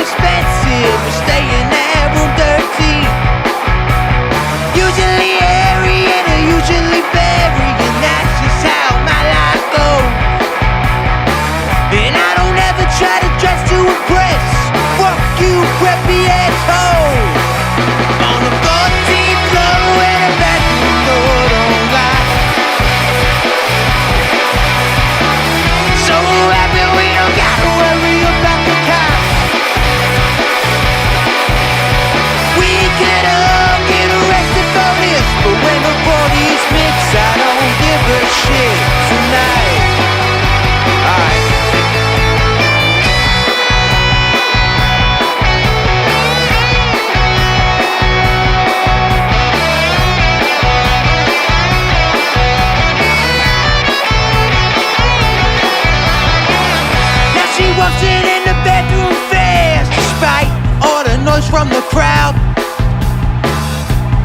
expensive, we're staying at room 13. Usually airy and usually very, and that's just how my life goes. And I don't ever try to dress to impress. Fuck you, preppy asshole. On the 14th floor and a bathroom door don't lie. So happy we don't gotta worry about the cops. We could all get arrested for this, but when the party's mixed, I don't give a shit tonight. Alright. Now she walks in the bedroom fast, despite all the noise from the crowd.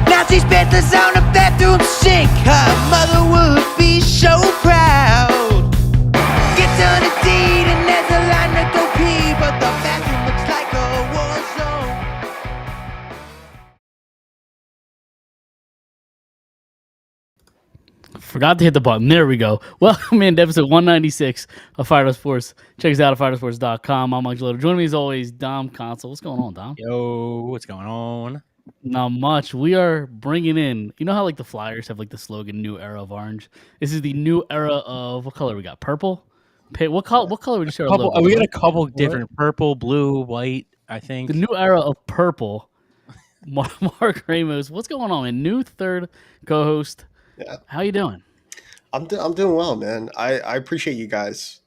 Now she's pantless on the bathroom sink. Her mother would be so proud. Gets on a deed and there's a line to go pee, but the bathroom looks like a war zone. Forgot to hit the button. There we go. Welcome in to episode 196 of Fired Up Sports. Check us out at firedusports.com. I'm Mike Gilotto. Joining me as always, Dom Console. What's going on, Dom? Yo, what's going on? Not much. We are bringing in, you know how like the Flyers have like the slogan "New Era of Orange." This is the new era of what color we got? Purple. What color would you say our logo? We got a couple different purple, blue, white. I think The new era of purple. Mark Ramos. What's going on? And new third co-host. Yeah. How you doing? I'm doing well, man. I appreciate you guys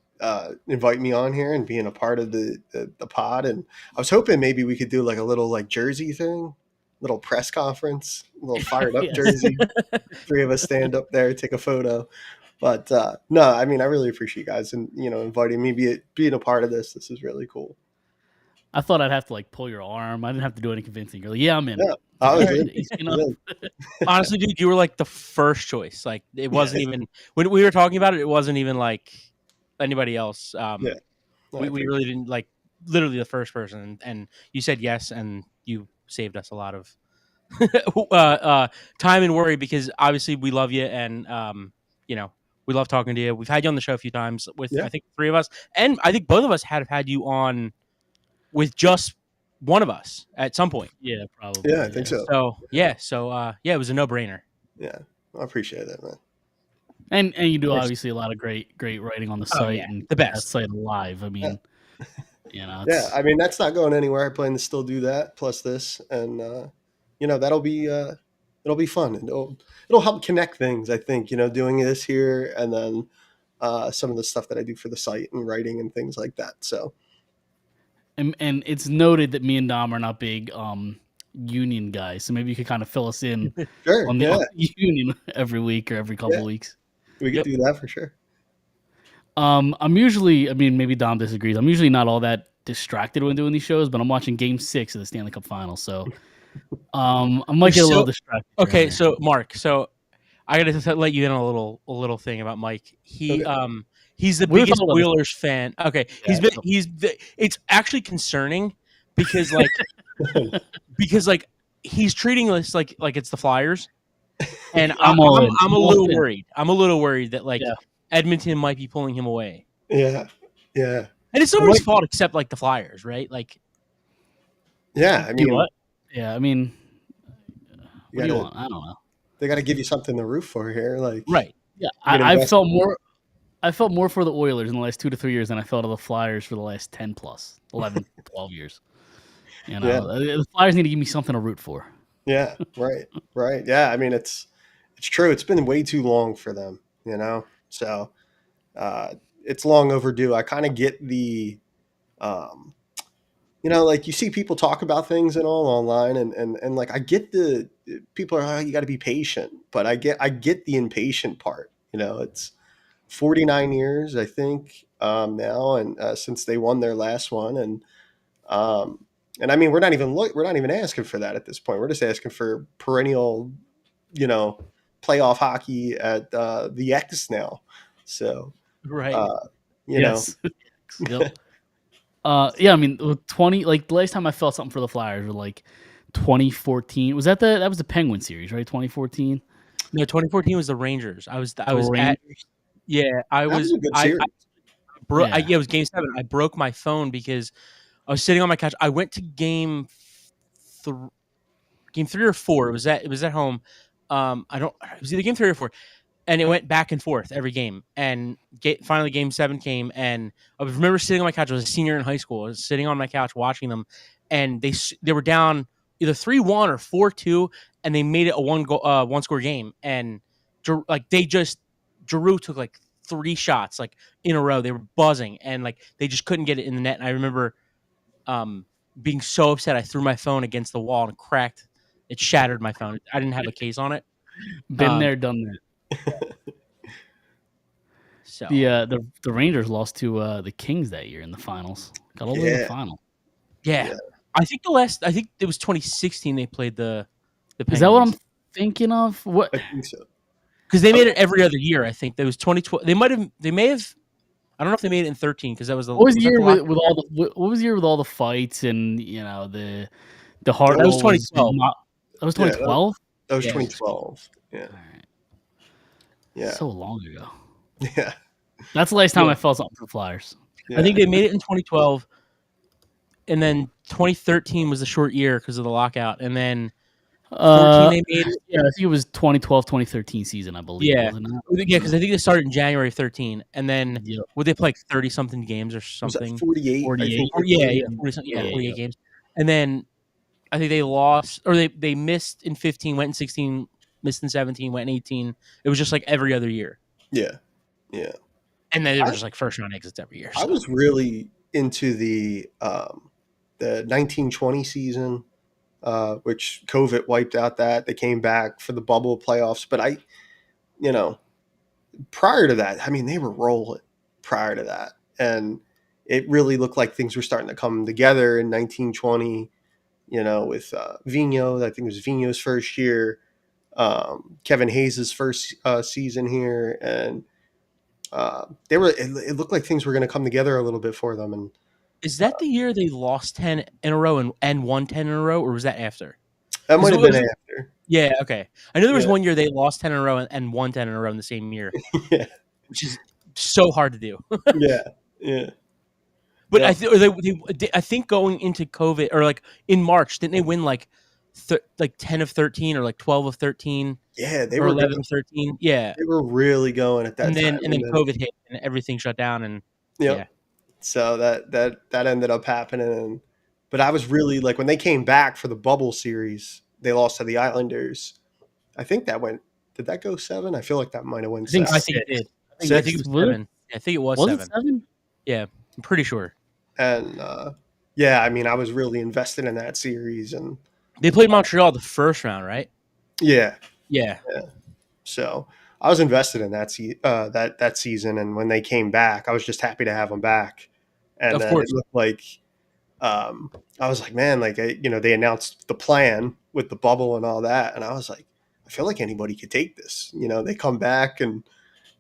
inviting me on here and being a part of the pod. And I was hoping maybe we could do like a little like jersey thing, little press conference, a little fired up Yes. jersey. Three of us stand up there, take a photo. But no, I mean, I really appreciate you guys and inviting me, being a part of this. This is really cool. I thought I'd have to like pull your arm. I didn't have to do any convincing. You're like, yeah, I'm in. Yeah, I was in. You know? honestly, dude, you were like the first choice. Like it wasn't even when we were talking about it. It wasn't even like anybody ose. We really didn't like literally the first person, and you said yes, and you saved us a lot of time and worry because obviously we love you and we love talking to you. We've had you on the show a few times with I think three of us, and I think both of us have had you on with just one of us at some point. Yeah, probably. Yeah, I think so. So it was a no-brainer. Yeah, I appreciate that, man. And you do obviously a lot of great writing on the site and the best that site alive. I mean, Yeah, I mean that's not going anywhere. I plan to still do that plus this, and that'll be it'll be fun. And it'll help connect things. I think doing this here and then some of the stuff that I do for the site and writing and things like that. So. and it's noted that me and Dom are not big union guys, so maybe you could kind of fill us in Sure, on the union every week or every couple weeks. We could do that for sure. I'm usually, I mean, maybe Dom disagrees. I'm usually not all that distracted when doing these shows, but I'm watching Game 6 of the Stanley Cup Finals, so I might get a little distracted. Okay, so Mark, I got to let you in on a little thing about Mike. He's the biggest Oilers fan. Okay, it's actually concerning because like he's treating this like it's the Flyers, and I'm a little worried. I'm a little worried that Edmonton might be pulling him away. Yeah. And it's nobody's fault except like the Flyers, right? Like, yeah, I mean, what? Yeah, I mean, what do you want? I don't know. They got to give you something to root for here, like right? Yeah, I felt more for the Oilers in the last 2 to 3 years than I felt of the Flyers for the last 10 plus 11, 12 years. The Flyers need to give me something to root for. Yeah, right. Yeah, I mean it's true. It's been way too long for them, So it's long overdue. I kind of get the like you see people talk about things and all online and like I get the people are you got to be patient, but I get the impatient part. It's 49 years I think now and since they won their last one and I mean we're not even asking for that at this point. We're just asking for perennial playoff hockey at the X now. So right. Yes. Yep. Yeah, I mean, with 20, like the last time I felt something for the Flyers was like 2014. Was that the Penguin series, right? 2014. No, 2014 was the Rangers. I was The at Rangers. I That was was a good series. it was game 7. I broke my phone because I was sitting on my couch. I went to game 3 or 4. It was at home. I don't. It was either game 3 or 4, and it went back and forth every game. And finally, game 7 came, and I remember sitting on my couch. I was a senior in high school. I was sitting on my couch watching them, and they were down either 3-1 or 4-2, and they made it a one score game. And like Giroux took like 3 shots like in a row. They were buzzing, and like they just couldn't get it in the net. And I remember being so upset. I threw my phone against the wall and cracked. It shattered my phone. I didn't have a case on it. Been there, done that. So the Rangers lost to the Kings that year in the finals. Got all the way to the final. Yeah. I think it was 2016 they played the Penguins. Is that what I'm thinking of? What? I think so. Because they made it every other year. I think there was 2012. They may have. I don't know if they made it in 13 because that was the. What was the year with all the? What was the year with all the fights and the hard? That was 2012. That was 2012. That was 2012. Yeah. All right. Yeah. So long ago. Yeah. That's the last time I felt something for the Flyers. Yeah. I think they made it in 2012, and then 2013 was a short year because of the lockout, and then 14 they made it. Yeah, I think it was 2012, 2013 season, I believe. Yeah, wasn't it? yeah, because I think they started in January 13, and then would they play like 30 something games or something? Was that 48? 48. 48 games, and then I think they lost or they missed in 15, went in 16, missed in 17, went in 18. It was just like every other year. Yeah. Yeah. And then they were just like first round exits every year. So. I was really into the 1920 season, which COVID wiped out that. They came back for the bubble playoffs. But prior to that, I mean, they were rolling prior to that. And it really looked like things were starting to come together in 1920, with Vigneault. I think it was Vigneault's first year, Kevin Hayes' first season here. And it looked like things were going to come together a little bit for them. And is that the year they lost 10 in a row and won 10 in a row, or was that after? That might have been after. Yeah, okay. I know there was 1 year they lost 10 in a row and won 10 in a row in the same year. Yeah. Which is so hard to do. Yeah. But I think going into COVID or like in March, didn't they win like 10 of 13 or like 12 of 13? Yeah, they or were 11 of 13. Yeah. They were really going at that time. And then COVID hit and everything shut down and yeah. So that ended up happening. But I was really like when they came back for the bubble series, they lost to the Islanders. I think did that go 7? I feel like that might have went 7. I think it did. I think it was 7. I think it was 7. Was it 7? Yeah, I'm pretty sure. And I mean, I was really invested in that series, and they played Montreal the first round, right? Yeah. So I was invested in that that season, and when they came back, I was just happy to have them back. And of course, it looked like I was like, man, like they announced the plan with the bubble and all that, and I was like, I feel like anybody could take this. They come back and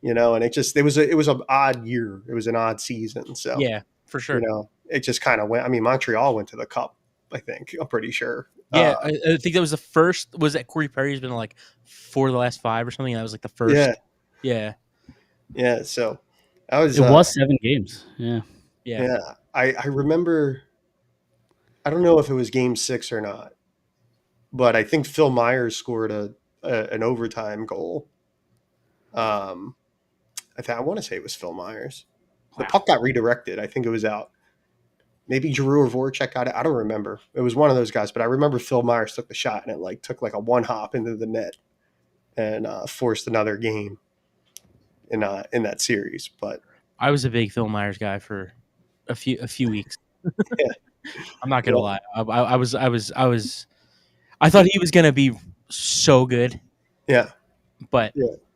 and it was an odd year. It was an odd season. So yeah, for sure. It just kind of went. I mean, Montreal went to the Cup. I think I'm pretty sure. Yeah, I think that was the first. Was that Corey Perry's been like 4 of the last 5 or something? That was like the first. Yeah. So I was. It was 7 games. Yeah. I remember. I don't know if it was Game 6 or not, but I think Phil Myers scored an overtime goal. I want to say it was Phil Myers. The puck got redirected. I think it was out. Maybe Giroux or Voracek got it. I don't remember. It was one of those guys, but I remember Phil Myers took the shot and it took a one hop into the net and forced another game in that series. But I was a big Phil Myers guy for a few weeks. I'm not gonna lie. I thought he was gonna be so good. Yeah, but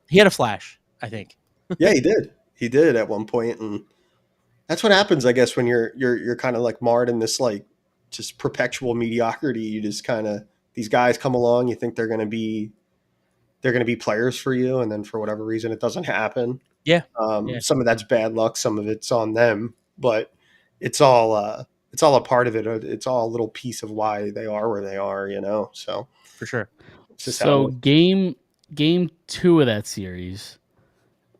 he had a flash. I think. Yeah, he did. He did at one point, and that's what happens, I guess, when you're kind of like marred in this just perpetual mediocrity. You just kind of these guys come along, you think they're going to be players for you, and then for whatever reason it doesn't happen. Yeah. Some of that's bad luck, some of it's on them, but it's all a part of it. It's all a little piece of why they are where they are, So for sure. it's just how So game 2 of that series,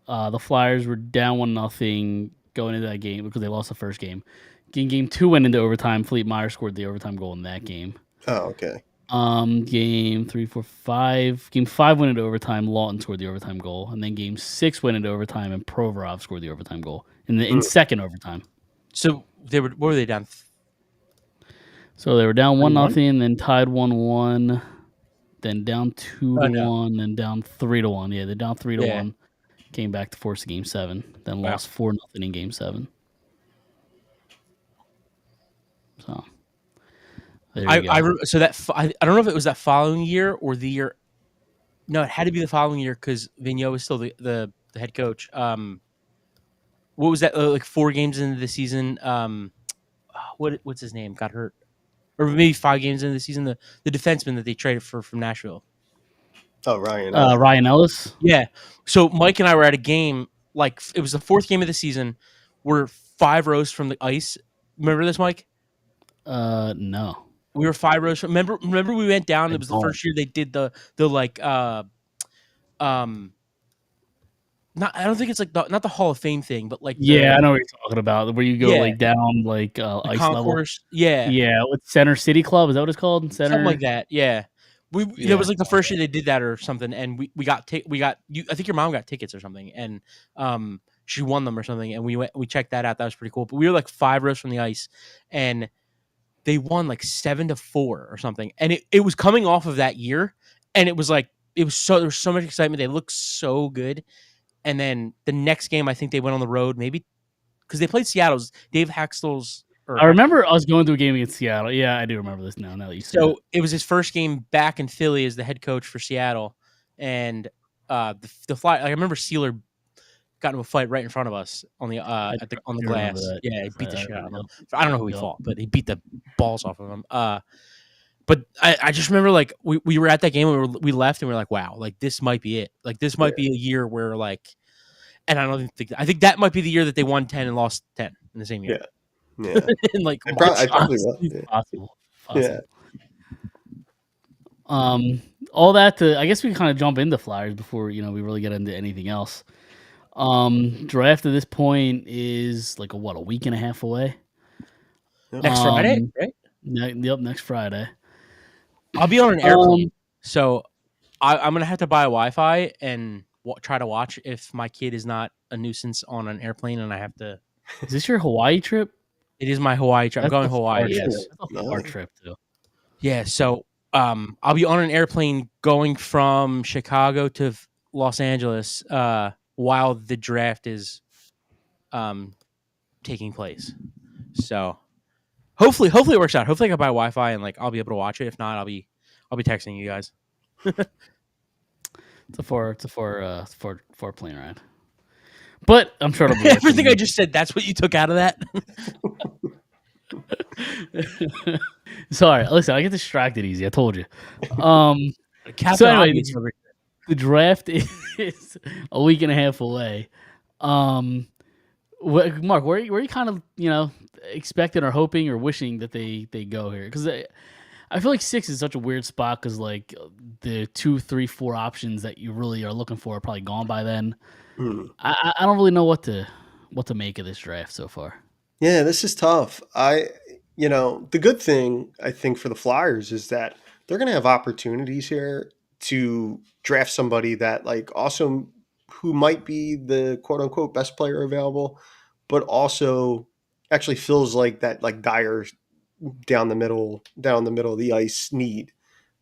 the Flyers were down 1-0 going into that game because they lost the first game. Game 2 went into overtime. Fleet Meyer scored the overtime goal in that game. Oh, okay. Game 3, 4, 5. Game 5 went into overtime. Lawton scored the overtime goal, and then Game 6 went into overtime, and Provorov scored the overtime goal in second overtime. So what were they down? So they were down 1-0, then tied 1-1, then down 2-1, then down 3-1. Yeah, they're down 3-1. Came back to force Game 7, then lost 4-0 in Game 7. So. I don't know if it was that following year or the year. No, it had to be the following year because Vigneault was still the head coach. What was that? Like 4 games into the season. What's his name? Got hurt, or maybe 5 games into the season. The defenseman that they traded from Nashville. Oh, Ryan. Ryan Ellis. Yeah. So Mike and I were at a game. Like it was the 4th game of the season. We're 5 rows from the ice. Remember this, Mike? No. We were 5 rows from. Remember we went down. It was the first year they did the like not. I don't think it's like not the Hall of Fame thing, but like I know what you're talking about. Where you go like down like ice concourse. level. Yeah. With Center City Club, is that what it's called? Something like that. Yeah. It was like the first year they did that or something, and we got you. I think your mom got tickets or something, and she won them or something, and we checked that out. That was pretty cool. But we were like 5 rows from the ice, and they won like 7-4 or something, and it was coming off of that year, and it was like there was so much excitement. They looked so good, and then the next game I think they went on the road, maybe because they played Seattle's Dave Haxtell's. I remember us going to a game against Seattle. Yeah, I do remember this now. Now that you say so, it was his first game back in Philly as the head coach for Seattle, and the fly. I remember Sealer got into a fight right in front of us on the on the glass. Yeah, he beat the shit out of him. I don't know who he fought, but he beat the balls off of him. But I just remember like we were at that game and we left and we were like, wow, like this might be it. Like this might be a year where like, and I think that might be the year that they won 10 and lost 10 in the same year. Yeah. And like I probably will. Yeah. Possible. Yeah. All that I guess we can kind of jump into Flyers before we really get into anything else. Draft at this point is like a week and a half away. Next Friday, right? Next Friday. I'll be on an airplane, so I'm gonna have to buy a Wi-Fi and try to watch if my kid is not a nuisance on an airplane, and I have to. Is this your Hawaii trip? It is my Hawaii trip. I'm going Hawaii. Yes, our trip too. Yeah, so I'll be on an airplane going from Chicago to Los Angeles while the draft is taking place. So hopefully it works out. Hopefully I can buy Wi-Fi and like I'll be able to watch it. If not, I'll be texting you guys. It's a four plane ride. But I'm sure it'll be everything I just said. That's what you took out of that. Sorry, listen, I get distracted easy. I told you. So anyway, the draft is a week and a half away. Mark, where are you kind of expecting or hoping or wishing that they go here? Because I feel like 6 is such a weird spot because like the 2, 3, 4 options that you really are looking for are probably gone by then. I don't really know what to make of this draft so far. Yeah, this is tough. The good thing I think for the Flyers is that they're going to have opportunities here to draft somebody that like also who might be the quote unquote best player available, but also actually feels like that like dire down the middle of the ice need.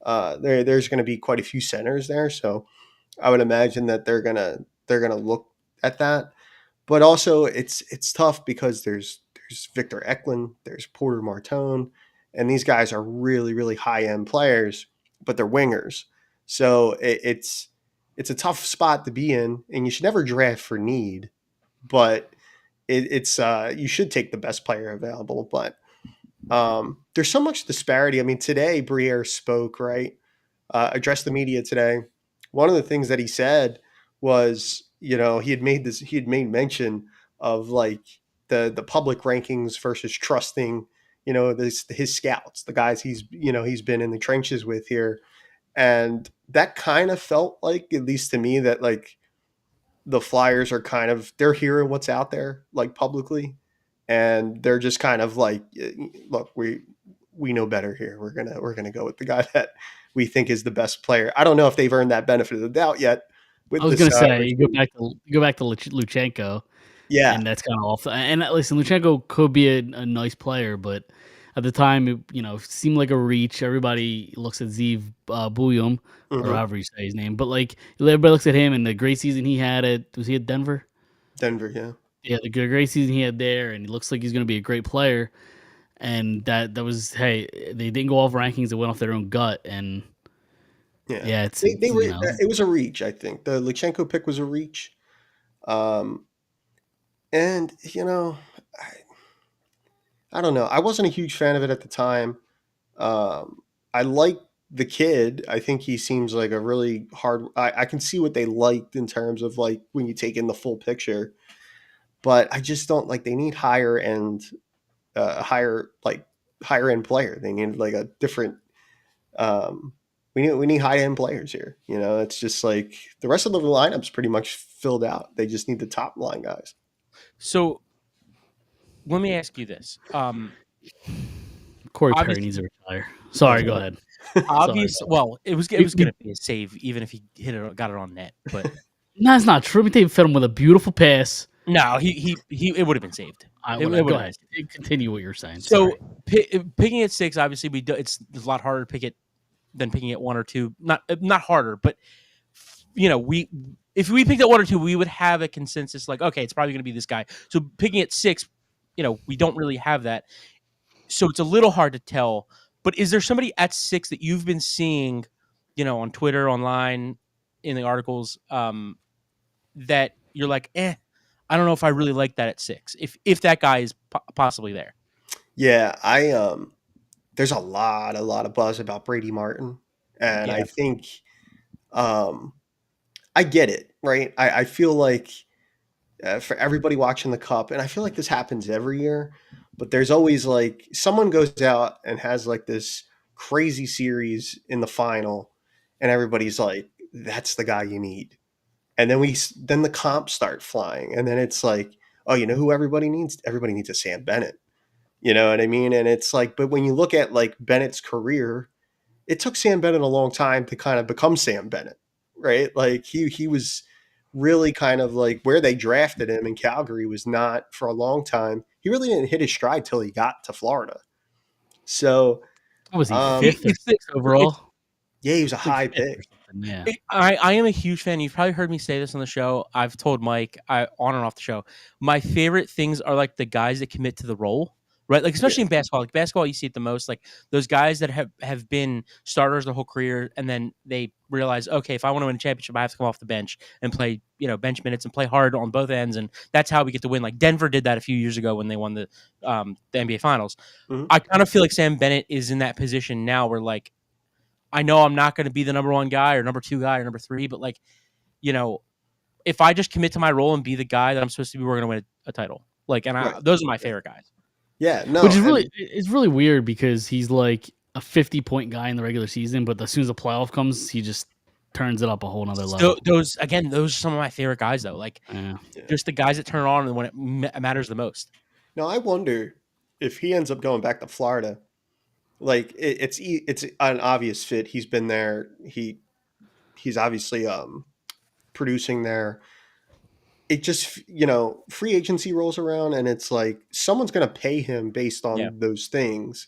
There's going to be quite a few centers there, so I would imagine that they're gonna look at that. But also, it's tough because there's Victor Eklund, there's Porter Martone, and these guys are really really high end players, but they're wingers. So it's a tough spot to be in, and you should never draft for need, but it's you should take the best player available, but. There's so much disparity. I mean, today Briere spoke, right? Addressed the media today. One of the things that he said was, he had made mention of like the public rankings versus trusting, his scouts, the guys he's been in the trenches with here. And that kind of felt like, at least to me, that like the Flyers are kind of, they're hearing what's out there like publicly, and they're just kind of like, look, we know better here. We're gonna go with the guy that we think is the best player. I don't know if they've earned that benefit of the doubt yet. I was going to say, you go back to Luchenko. Yeah, and that's kind of off. And listen, Luchenko could be a nice player, but at the time, it seemed like a reach. Everybody looks at Zeev Bouillon, or however you say his name, but like everybody looks at him and the great season he had was he at Denver? Denver, yeah. Yeah, the great season he had there, and he looks like he's going to be a great player. And that was, hey, they didn't go off rankings; they went off their own gut, and yeah, it was a reach. I think the Luchenko pick was a reach. And, I don't know. I wasn't a huge fan of it at the time. I like the kid. I think he seems like a really hard. I can see what they liked in terms of like when you take in the full picture, but I just don't like. They need higher end player. They need like a different. We need high end players here. It's just like the rest of the lineup's pretty much filled out. They just need the top line guys. So let me ask you this. Corey Perry needs to retire. Sorry, go ahead. Obviously, well, it was going to be a save even if he got it on net. But no, that's not true. They fed him with a beautiful pass. No, it would have been saved. Go ahead. Continue what you're saying. So picking at 6, obviously it's a lot harder to pick it than picking at 1 or 2. Not harder, but if we picked at 1 or 2, we would have a consensus like, okay, it's probably going to be this guy. So picking at 6, we don't really have that. So it's a little hard to tell. But is there somebody at 6 that you've been seeing, on Twitter, online, in the articles, that you're like, I don't know if I really like that at 6. If that guy is possibly there. Yeah, there's a lot of buzz about Brady Martin, and I think, I get it, right? I feel like for everybody watching the Cup, and I feel like this happens every year, but there's always like someone goes out and has like this crazy series in the final, and everybody's like, that's the guy you need. And then the comps start flying, and then it's like, oh, who everybody needs? Everybody needs a Sam Bennett. You know what I mean? And it's like, but when you look at like Bennett's career, it took Sam Bennett a long time to kind of become Sam Bennett, right? Like he was really kind of like where they drafted him in Calgary was not for a long time. He really didn't hit his stride till he got to Florida. So what was he, 5th or 6th overall? Yeah, he was a high pick. Yeah, I am a huge fan. You've probably heard me say this on the show. I've told Mike on and off the show. My favorite things are like the guys that commit to the role, right? Like especially in basketball. Like basketball, you see it the most. Like those guys that have been starters their whole career, and then they realize, okay, if I want to win a championship, I have to come off the bench and play, bench minutes and play hard on both ends, and that's how we get to win. Like Denver did that a few years ago when they won the NBA Finals. Mm-hmm. I kind of feel like Sam Bennett is in that position now, where like, I know I'm not going to be the number 1 guy or number 2 guy or number 3, but like, if I just commit to my role and be the guy that I'm supposed to be, we're going to win a title. Like, and those are my favorite guys. Yeah, no, which is it's really weird because he's like a 50-point guy in the regular season, but as soon as the playoff comes, he just turns it up a whole nother level. Those are some of my favorite guys though. Like, just the guys that turn on when it matters the most. Now I wonder if he ends up going back to Florida. Like it's an obvious fit. He's been there. He's obviously producing there. It just free agency rolls around and it's like someone's going to pay him based on those things,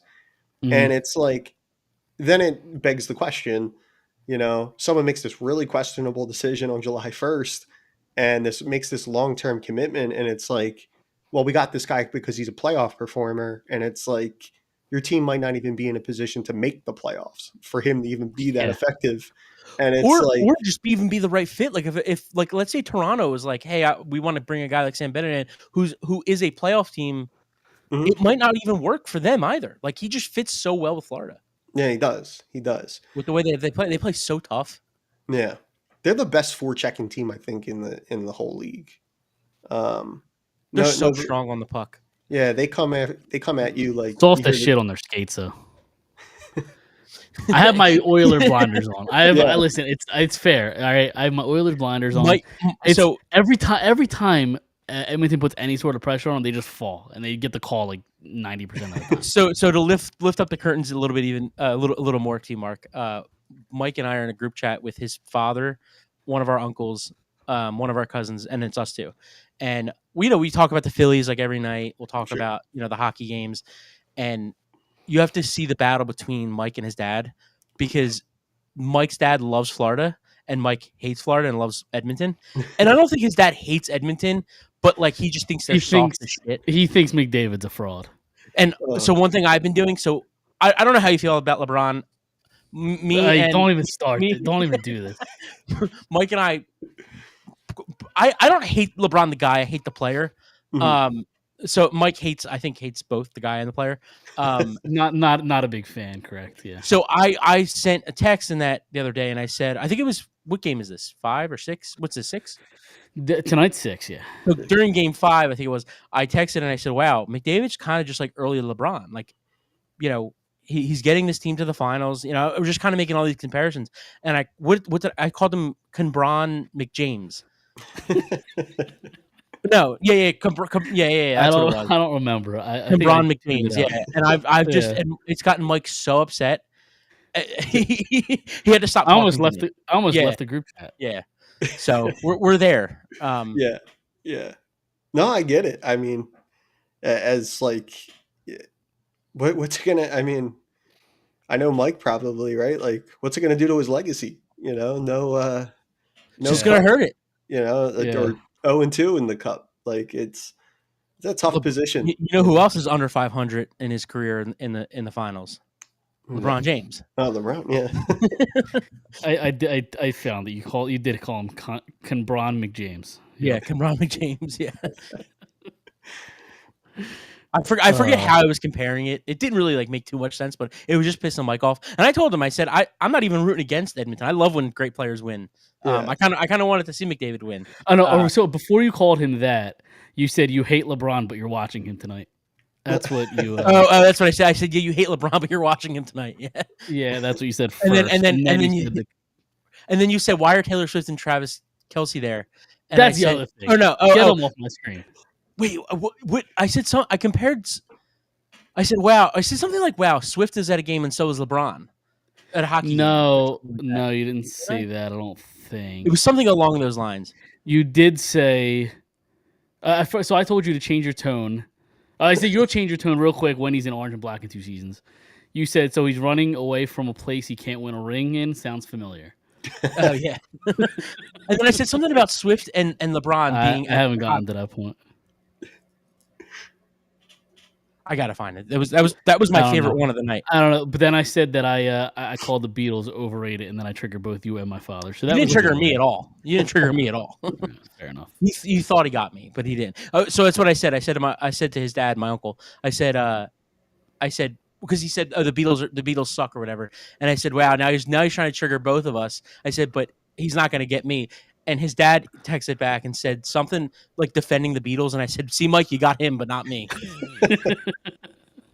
and it's like then it begs the question. Someone makes this really questionable decision on July 1st, and this makes this long-term commitment, and it's like, well, we got this guy because he's a playoff performer, and it's like, your team might not even be in a position to make the playoffs for him to even be that effective. And it's or just even be the right fit. Like if like, let's say Toronto is like, hey, we want to bring a guy like Sam Bennett in who is a playoff team. Mm-hmm. It might not even work for them either. Like he just fits so well with Florida. Yeah, he does. With the way they play so tough. Yeah. They're the best forechecking team, I think, in the whole league. Now They're so strong on the puck. Yeah, they come at you like soft as shit on their skates though. I have my Oiler blinders on. I listen. It's fair. All right, I have my Oilers blinders on. So every time Edmonton puts any sort of pressure on them, they just fall and they get the call like 90% of the time. So to lift up the curtains a little bit, even a little more, T-Mark. Mike and I are in a group chat with his father, one of our uncles, one of our cousins, and it's us too. And we talk about the Phillies like every night. We'll talk about the hockey games, and you have to see the battle between Mike and his dad, because Mike's dad loves Florida and Mike hates Florida and loves Edmonton. And I don't think his dad hates Edmonton, but like he just thinks they're soft as shit. He thinks McDavid's a fraud. And so one thing I've been doing, so I don't know how you feel about LeBron. Don't even start. Don't even do this. Mike and I don't hate LeBron the guy. I hate the player. Mm-hmm. So Mike hates both the guy and the player. Not a big fan, correct? Yeah. So I sent a text in that the other day, and I said, I think it was, what game is this? 5 or 6? What's this, 6? Tonight's 6, yeah. So during game 5, I think it was, I texted and I said, wow, McDavid's kind of just like early LeBron. Like, he's getting this team to the finals. I was just kind of making all these comparisons. And I called him Conbron McJames. No, yeah. That's what it was. I don't remember. Conbron McJames, yeah. And I've just, and it's gotten Mike so upset. He had to stop. I almost left the group chat. Yeah. So we're there. Yeah. No, I get it. I mean, as like, what's it gonna? I mean, I know Mike probably, right? Like, what's it gonna do to his legacy? No, just gonna hurt it. Or 0-2 in the cup. Like it's a tough position. You know who else is under 500 in his career in the finals? LeBron James. Oh, LeBron, yeah. I found that you did call him Conbron McJames. Yeah, Conbron McJames. Yeah. I forget how I was comparing it. It didn't really make too much sense, but it was just pissing Mike off. And I told him, I said, I'm not even rooting against Edmonton. I love when great players win. Yeah. I kind of wanted to see McDavid win. I know. So before you called him that, you said you hate LeBron, but you're watching him tonight. That's what you. That's what I said. I said, yeah, you hate LeBron, but you're watching him tonight. Yeah. Yeah, that's what you said first. And then you said, why are Taylor Swift and Travis Kelce there? And that's the other thing. Get them off my screen. Wait, what? I said so. I compared. I said, wow. I said something like, wow, Swift is at a game and so is LeBron at a hockey game. No, you didn't say that. I don't think it was something along those lines. You did say. So I told you to change your tone. I said you'll change your tone real quick when he's in Orange and Black in 2 seasons. You said so he's running away from a place he can't win a ring in. Sounds familiar. Oh yeah. And then I said something about Swift and LeBron being. I haven't gotten to that point. I gotta find it. That was my favorite one of the night. I don't know, but then I said that I called the Beatles overrated, and then I triggered both you and my father. So that didn't trigger me at all. You didn't trigger me at all. Fair enough. You thought he got me, but he didn't. So that's what I said. I said to his dad, my uncle. I said because he said, "Oh, the Beatles suck" or whatever, and I said, "Wow, now he's trying to trigger both of us." I said, "But he's not going to get me." And his dad texted back and said something like defending the Beatles. And I said, see, Mike, you got him, but not me.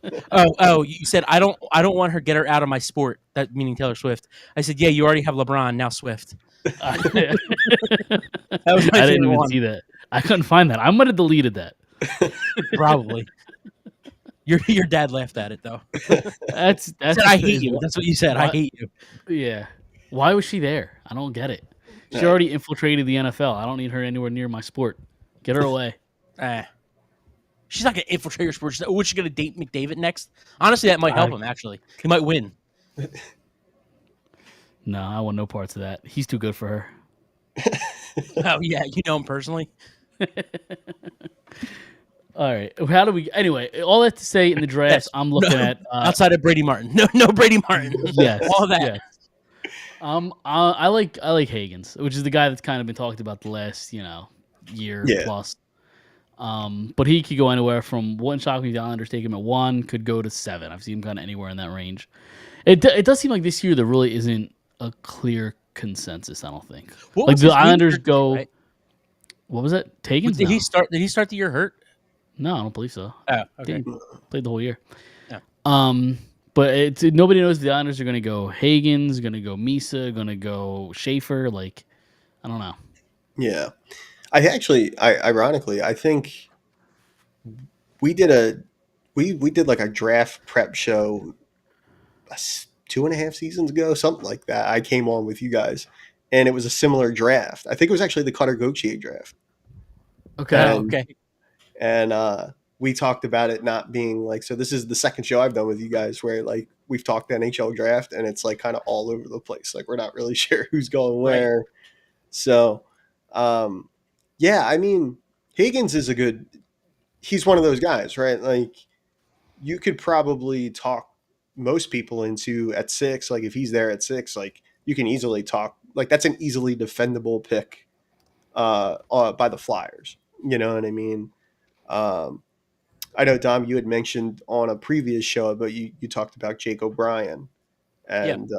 You said, I don't want her, get her out of my sport. That meaning Taylor Swift. I said, yeah, you already have LeBron, now Swift. That was I didn't even see that. I couldn't find that. I might have deleted that. Probably. Your dad laughed at it though. That's said, I hate you. That's what you said. I hate you. Yeah. Why was she there? I don't get it. She already infiltrated the NFL. I don't need her anywhere near my sport. Get her away. She's not going to infiltrate your sport. What's she going to date McDavid next? Honestly, that might help him, actually. He might win. No, I want no parts of that. He's too good for her. Oh, yeah. You know him personally? All right. How do we... Anyway, all that to say in the draft, I'm looking at... outside of Brady Martin. No Brady Martin. Yes. All that. Yes. I like Higgins, which is the guy that's kind of been talked about the last, year plus. But he could go anywhere from one shot with the Islanders take him at 1, could go to 7. I've seen him kind of anywhere in that range. It does seem like this year there really isn't a clear consensus. I don't think. Like the Islanders go. Right? What was it? Higgins? Did he start the year hurt? No, I don't believe so. Oh, okay. He played the whole year. Yeah. But nobody knows if the Islanders are going to go Hagens, going to go Misa, going to go Schaefer. Like, I don't know. Yeah. Ironically, I think we did like a draft prep show 2.5 seasons ago, something like that. I came on with you guys, and it was a similar draft. I think it was actually the Cutter Gauthier draft. Okay. And we talked about it not being like, so this is the second show I've done with you guys where like we've talked NHL draft and it's like kind of all over the place. Like we're not really sure who's going where. Right. So, yeah, I mean, Hagens is he's one of those guys, right? Like you could probably talk most people into at 6. Like if he's there at 6, like you can easily talk, like that's an easily defendable pick by the Flyers. You know what I mean? I know, Dom, you had mentioned on a previous show, but you talked about Jake O'Brien. And,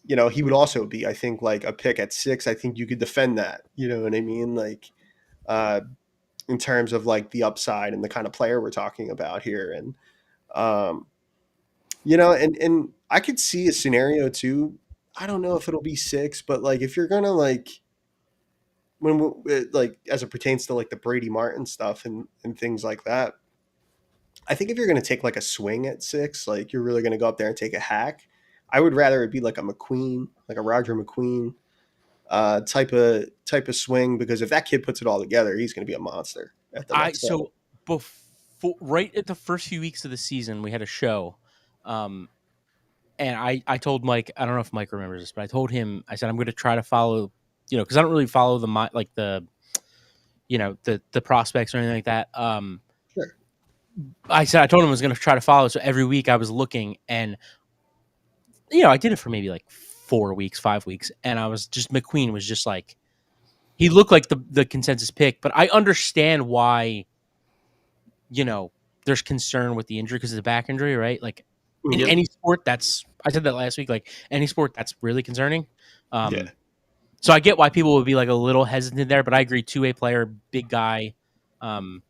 you know, he would also be, I think, like a pick at 6. I think you could defend that. You know what I mean? Like, in terms of like the upside and the kind of player we're talking about here. And, you know, and I could see a scenario too. I don't know if it'll be 6, but like if you're going to like, like as it pertains to like the Brady Martin stuff and things like that, I think if you're going to take like a swing at 6, like you're really going to go up there and take a hack, I would rather it be like a McQueen, like a Roger McQueen type of swing, because if that kid puts it all together, he's going to be a monster at the next level. So before, right at the first few weeks of the season, we had a show, and I told Mike, I don't know if Mike remembers this, but I told him, I said I'm going to try to follow, you know, because I don't really follow the prospects or anything like that. Sure. I told him I was going to try to follow. So every week I was looking, and you know, I did it for maybe like 4 weeks, 5 weeks, and McQueen was just like, he looked like the consensus pick. But I understand why, you know, there's concern with the injury because of the back injury, right? Like in any sport, I said that last week. Like any sport, that's really concerning. So I get why people would be like a little hesitant there, but I agree. 2-way player, big guy. You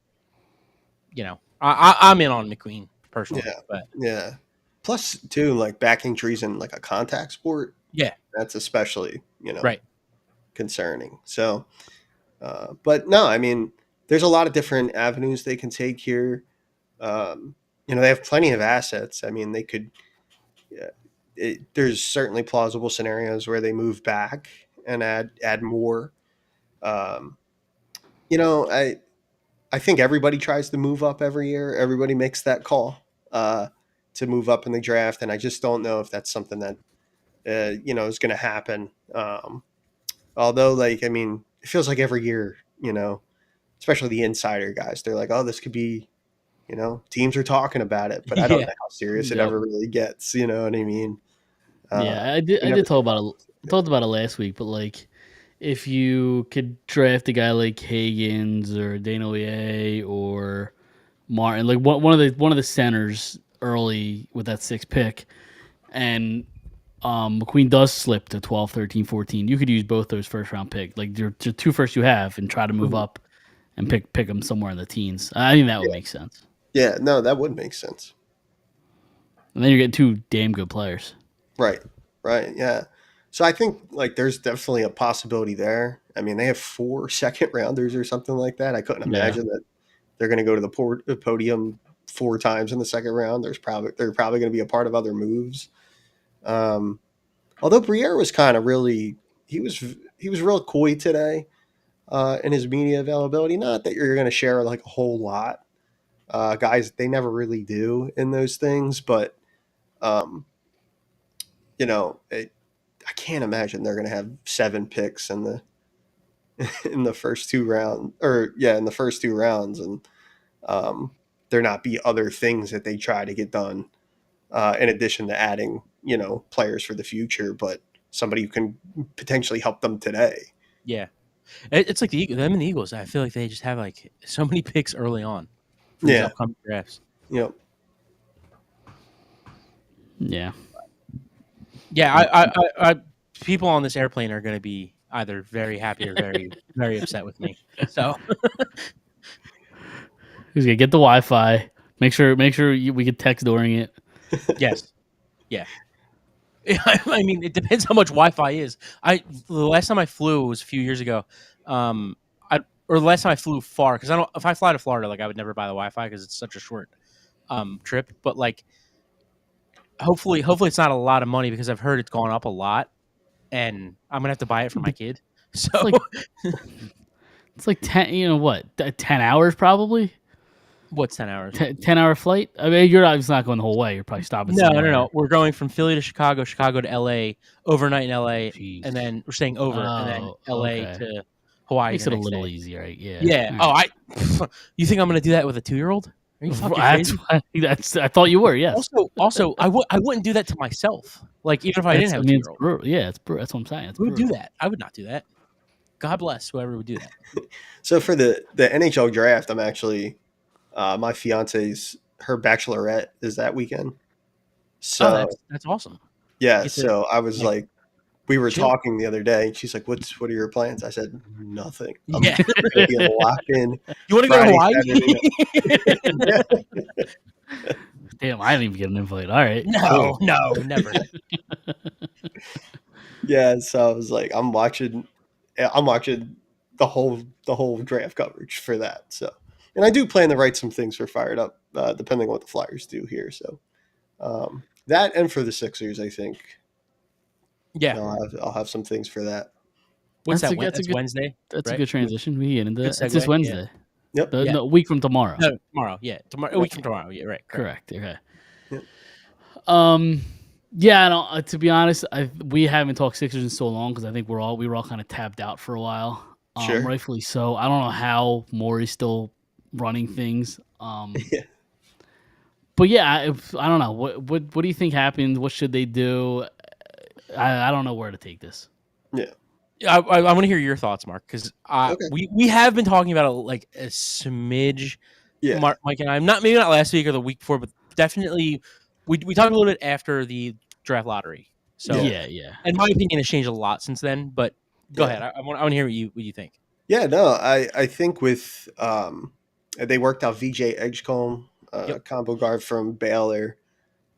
know, I'm in on McQueen personally. Yeah, but yeah. Plus, too, like backing trees in like a contact sport. Yeah, that's especially, you know, right, concerning. So, but no, I mean, there's a lot of different avenues they can take here. You know, they have plenty of assets. I mean, they could. There's certainly plausible scenarios where they move back and add more. You know, I think everybody tries to move up every year. Everybody makes that call to move up in the draft, and I just don't know if that's something that you know is going to happen. Although, like, I mean, it feels like every year, you know, especially the insider guys, they're like, "Oh, this could be," you know, teams are talking about it, but I don't know how serious it ever really gets. You know what I mean? Yeah, I did talk about it last week, but like, if you could draft a guy like Hagens or Desnoyers or Martin, like one of the centers early with that 6th pick, and McQueen does slip to 12, 13, 14, you could use both those first round picks, like your 2 first you have, and try to move up and pick them somewhere in the teens. I think that would make sense. Yeah, no, that would make sense. And then you're getting 2 damn good players. Right, yeah. So I think like there's definitely a possibility there. I mean, they have 4 second rounders or something like that. I couldn't imagine that they're going to go to the podium 4 times in the second round. They're probably going to be a part of other moves. Although Briere was kind of really he was real coy today in his media availability. Not that you're going to share like a whole lot, guys. They never really do in those things, but you know, I can't imagine they're going to have 7 picks in the first 2 rounds, in the first 2 rounds, and there not be other things that they try to get done in addition to adding, you know, players for the future, but somebody who can potentially help them today. Yeah, it's like them and the Eagles. I feel like they just have like so many picks early on for these upcoming drafts. Yep. Yeah. Yeah, I people on this airplane are going to be either very happy or very, very upset with me. So, He's gonna get the Wi-Fi. Make sure we can text during it. Yes. Yeah. I mean, it depends how much Wi-Fi is. The last time I flew was a few years ago. Or the last time I flew far, because if I fly to Florida, like I would never buy the Wi-Fi because it's such a short trip. But like, hopefully it's not a lot of money because I've heard it's gone up a lot, and I'm gonna have to buy it for my kid. So it's like 10. You know what? 10 hours probably. What's 10 hours? 10-hour flight? I mean, you're obviously not going the whole way. You're probably stopping somewhere. No. We're going from Philly to Chicago to L.A., overnight in L.A., Jeez. And then we're staying over, and then L.A. to Hawaii. Makes it a little easier, right? Yeah. Yeah. Right. You think I'm going to do that with a 2-year-old? Are you fucking crazy? I thought you were, yes. Also, I wouldn't do that to myself. Like, even if I didn't have a 2-year-old. It's that's what I'm saying. Who would do that? I would not do that. God bless whoever would do that. So for the NHL draft, I'm actually... my fiance's, her bachelorette is that weekend. So that's awesome. Yeah. So I was like, we were talking the other day. She's like, what are your plans? I said, nothing. I'm locked in. You want to go to Hawaii? Damn, I didn't even get an invite. All right. No, never. Yeah. So I was like, I'm watching the whole draft coverage for that. So. And I do plan to write some things for Fired Up, depending on what the Flyers do here. So that and for the Sixers, I think. Yeah, I'll have some things for that. What's that? That's Wednesday. That's a good transition. We get into that. It's this Wednesday. Yeah. Yep. No, a week from tomorrow. No, tomorrow. Yeah, tomorrow. A week from tomorrow. Yeah, right. Correct. Okay. Yep. Yeah. I don't, to be honest, we haven't talked Sixers in so long because I think we were all kind of tapped out for a while. Sure. Rightfully so. I don't know how Morey's still running things. Yeah. But yeah, I don't know. What do you think happened? What should they do? I don't know where to take this. Yeah. I want to hear your thoughts, Mark, because we have been talking about like a smidge. Yeah. Mike and I, maybe not last week or the week before, but definitely we talked a little bit after the draft lottery. So yeah. And my opinion has changed a lot since then. But go ahead. I want to hear what you think. Yeah. No, I think with they worked out VJ Edgecombe, combo guard from Baylor.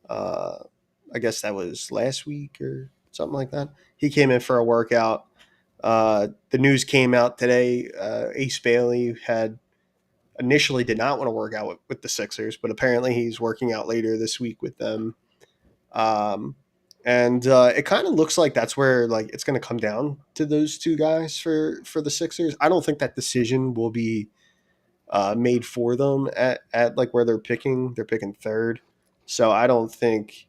I guess that was last week or something like that. He came in for a workout. The news came out today. Ace Bailey initially did not want to work out with the Sixers, but apparently he's working out later this week with them. And it kind of looks like that's where like it's going to come down to those two guys for the Sixers. I don't think that decision will be made for them at like where they're picking. They're picking third. So I don't think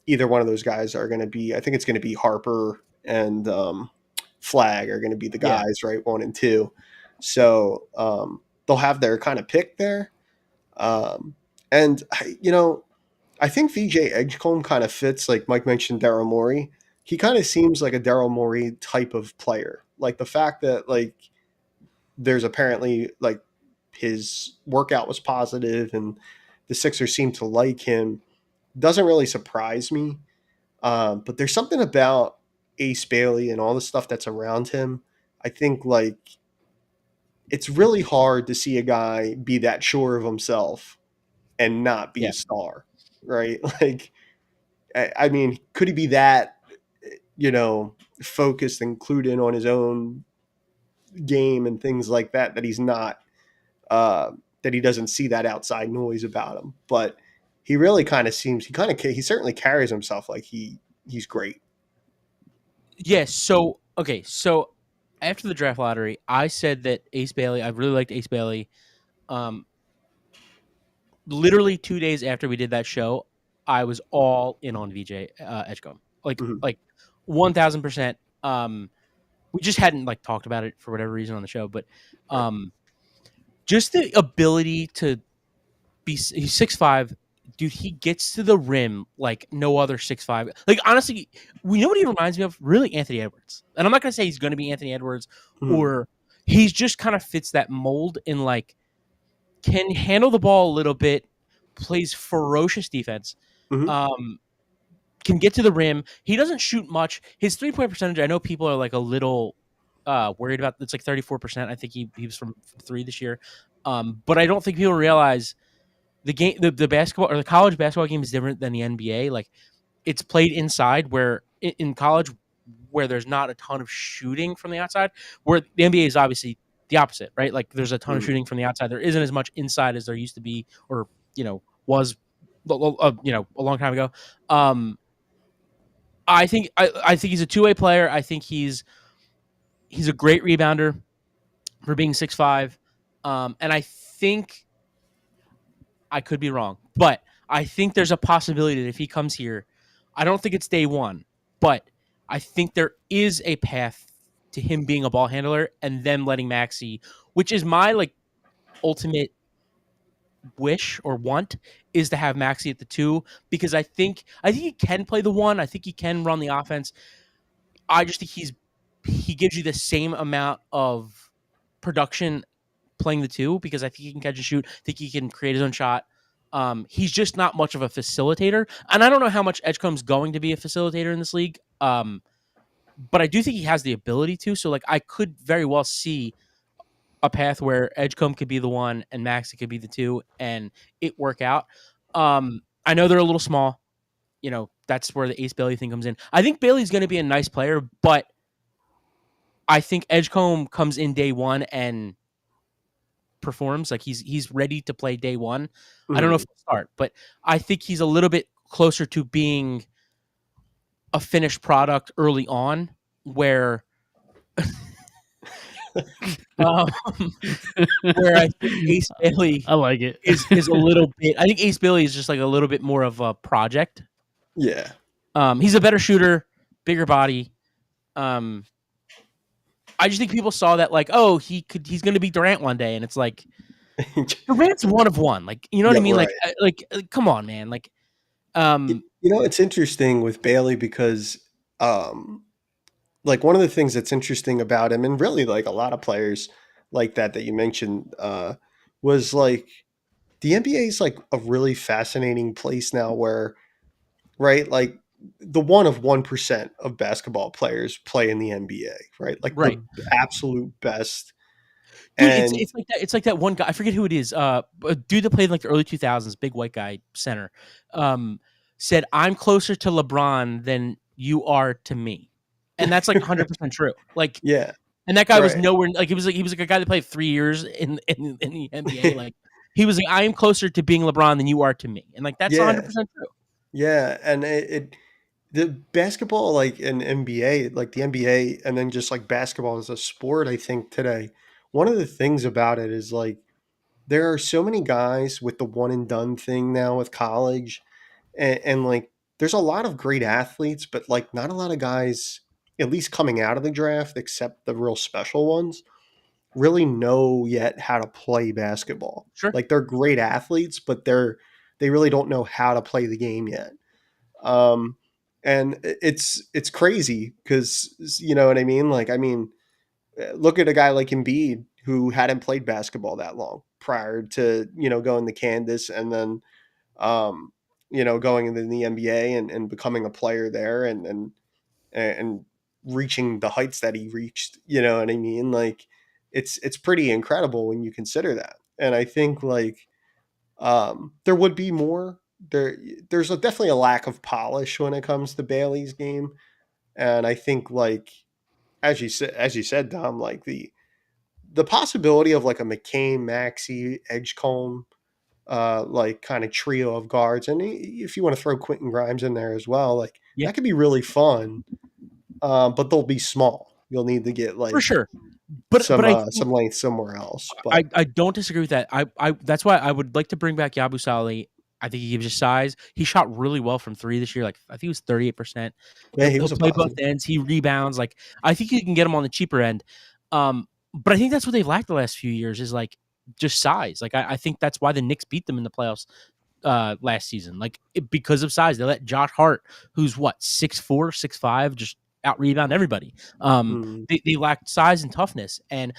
either one of those guys are going to be. I think it's going to be Harper and Flag are going to be the guys, right? 1 and 2. So they'll have their kind of pick there. And, I think VJ Edgecombe kind of fits, like Mike mentioned, Daryl Morey. He kind of seems like a Daryl Morey type of player. Like the fact that like there's apparently like his workout was positive and the Sixers seem to like him doesn't really surprise me. But there's something about Ace Bailey and all the stuff that's around him. I think like it's really hard to see a guy be that sure of himself and not be a star, right? Like, I mean, could he be that, focused and clued in on his own game and things like that, that he's not, that he doesn't see that outside noise about him. But he really kind of seems, he certainly carries himself like he's great. Yes. So after the draft lottery, I said that Ace Bailey, I really liked Ace Bailey. Literally 2 days after we did that show, I was all in on VJ Edgecombe, like 1000%. We just hadn't like talked about it for whatever reason on the show, but just the ability to he's 6'5", dude. He gets to the rim like no other 6'5". Like honestly, we know what he reminds me of. Really, Anthony Edwards. And I'm not gonna say he's gonna be Anthony Edwards, or he's just kind of fits that mold and like can handle the ball a little bit, plays ferocious defense, can get to the rim. He doesn't shoot much. His 3-point percentage, I know people are like a little worried about. It's like 34%. I think he was from 3 this year. But I don't think people realize the game, the basketball or the college basketball game is different than the NBA. Like it's played inside, where in college, where there's not a ton of shooting from the outside, where the NBA is obviously the opposite, right? Like there's a ton of shooting from the outside. There isn't as much inside as there used to be, or was, a long time ago. I think he's a two-way player. I think he's a great rebounder for being 6'5", and I think I could be wrong, but I think there's a possibility that if he comes here, I don't think it's day one, but I think there is a path to him being a ball handler and then letting Maxey, which is my ultimate wish or want, is to have Maxey at the 2, because I think he can play the 1. I think he can run the offense. I just think he gives you the same amount of production playing the 2, because I think he can catch and shoot. I think he can create his own shot. He's just not much of a facilitator, and I don't know how much Edgecombe's going to be a facilitator in this league. But I do think he has the ability to. So I could very well see a path where Edgecombe could be the 1 and Maxey could be the 2, and it work out. I know they're a little small. That's where the Ace Bailey thing comes in. I think Bailey's going to be a nice player, but I think Edgecombe comes in day 1 and performs. Like he's ready to play day 1. I don't know if he'll start, but I think he's a little bit closer to being a finished product early on, where where I think Ace Bailey, I like it, is a little bit. I think Ace Bailey is just a little bit more of a project. Yeah. He's a better shooter, bigger body. I just think people saw that he's going to be Durant one day, and it's like Durant's one of one. What I mean? Right. Come on, man. It's interesting with Bailey because one of the things that's interesting about him, and really a lot of players like that you mentioned, was the NBA is a really fascinating place now where, right, the 1 of 1% of basketball players play in the NBA, right? Right. The absolute best. Dude, it's like that. It's like that one guy. I forget who it is. A dude that played in the early 2000s, big white guy center, said, "I'm closer to LeBron than you are to me," and that's 100% true. Yeah. And that guy was nowhere. He was a guy that played 3 years in the NBA. He was I am closer to being LeBron than you are to me, and that's 100% true. Yeah, and the basketball and NBA, the NBA, and then just basketball as a sport, I think today, one of the things about it is there are so many guys with the one and done thing now with college, and there's a lot of great athletes, but not a lot of guys, at least coming out of the draft, except the real special ones, really know yet how to play basketball. Sure. They're great athletes, but they really don't know how to play the game yet. And it's crazy because, you know what I mean? Look at a guy like Embiid who hadn't played basketball that long prior to, going to Candace and then, going into the NBA and becoming a player there and reaching the heights that he reached, you know what I mean? It's pretty incredible when you consider that. And I think there would be more. There's definitely a lack of polish when it comes to Bailey's game, and I think as you said, Dom, the possibility of a McCain, Maxey, Edgecombe, kind of trio of guards, and if you want to throw Quentin Grimes in there as well, that could be really fun. But they'll be small. You'll need to get for sure. But some length somewhere else. But I don't disagree with that. I that's why I would like to bring back Yabusele. I think he gives you size. He shot really well from 3 this year. I think he was 38%. Yeah, he'll play both ends. He rebounds. I think you can get him on the cheaper end. But I think that's what they've lacked the last few years is just size. I think that's why the Knicks beat them in the playoffs last season. Because of size. They let Josh Hart, who's 6'4", 6'5", just out rebound everybody. They lacked size and toughness. And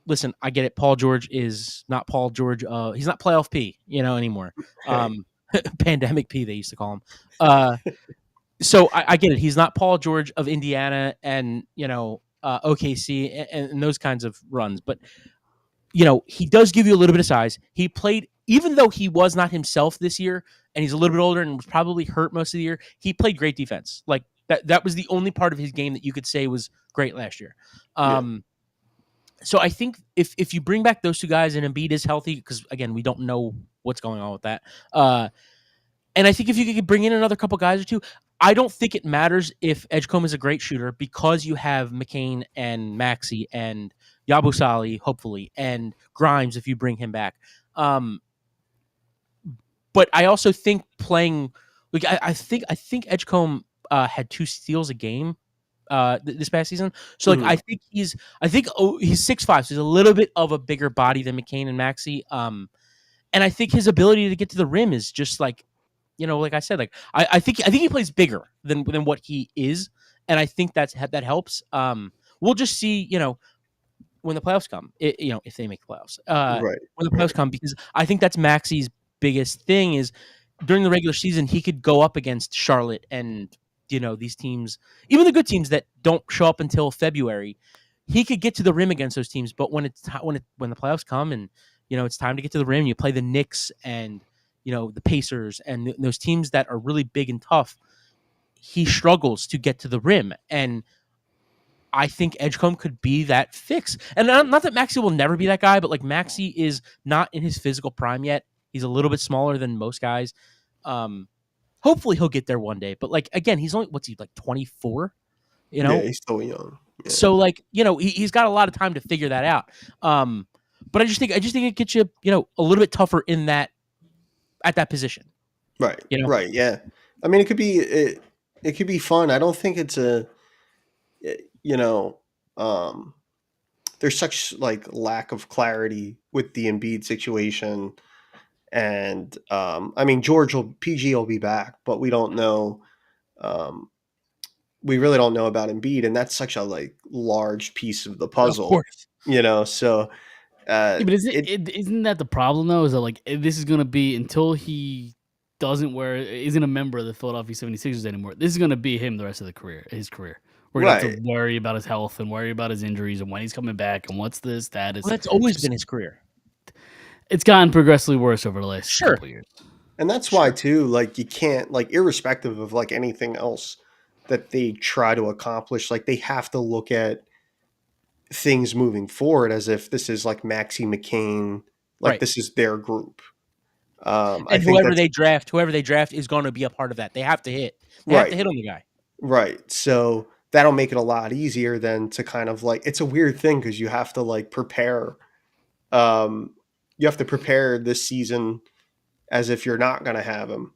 listen, I get it. Paul George is not Paul George. He's not playoff P, anymore. Pandemic P, they used to call him. So I get it. He's not Paul George of Indiana and OKC and those kinds of runs. But he does give you a little bit of size. He played, even though he was not himself this year, and he's a little bit older and was probably hurt most of the year, he played great defense. Like that was the only part of his game that you could say was great last year. So I think if you bring back those two guys and Embiid is healthy, because again, we don't know what's going on with that. And I think if you could bring in another couple guys or two, I don't think it matters if Edgecombe is a great shooter because you have McCain and Maxey and Yabusele, hopefully, and Grimes if you bring him back. But I also think playing, like I think Edgecombe had 2 steals a game this past season. So like I think he's 6'5", so he's a little bit of a bigger body than McCain and Maxey. And I think his ability to get to the rim is just like, like I said, like I think he plays bigger than what he is, and I think that helps. We'll just see, when the playoffs come, if they make the playoffs, when the playoffs come, because I think that's Maxey's biggest thing is during the regular season he could go up against Charlotte and these teams, even the good teams that don't show up until February, he could get to the rim against those teams. But when the playoffs come and it's time to get to the rim, you play the Knicks and the Pacers and those teams that are really big and tough, he struggles to get to the rim. And I think Edgecombe could be that fix. And not that Maxey will never be that guy, but like Maxey is not in his physical prime yet. He's a little bit smaller than most guys. Hopefully he'll get there one day. But like, again, he's only, what's he, like 24? Yeah, he's still young. Yeah. So like, he's got a lot of time to figure that out. But I just think it gets you, a little bit tougher in that, at that position. Right. Right. Yeah. I mean, it could be fun. I don't think it's there's such like lack of clarity with the Embiid situation. And I mean, PG will be back, but we don't know. We really don't know about Embiid, and that's such a like large piece of the puzzle. Of course. So. But isn't that the problem though? Is that like this is going to be until he isn't a member of the Philadelphia 76ers anymore? This is going to be him the rest of his career. We're going to have to worry about his health and worry about his injuries and when he's coming back and what's the status. Well, that's always been his career. It's gotten progressively worse over the last couple years. And that's why too, like you can't, like irrespective of like anything else that they try to accomplish, like they have to look at things moving forward as if this is like Maxey, McCain, like this is their group. And whoever they draft is going to be a part of that. They have to hit. They have to hit on the guy. Right. So that'll make it a lot easier than to kind of like, it's a weird thing because you have to like prepare. You have to prepare this season as if you're not going to have him.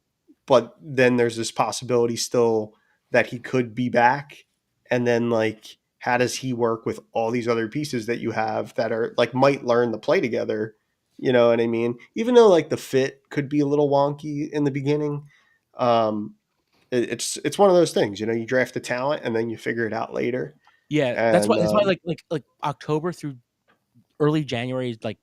But then there's this possibility still that he could be back. And then like, how does he work with all these other pieces that you have that are like might learn to play together? You know what I mean? Even though like the fit could be a little wonky in the beginning, it's one of those things. You draft the talent and then you figure it out later. Yeah, and that's why like October through early January is like.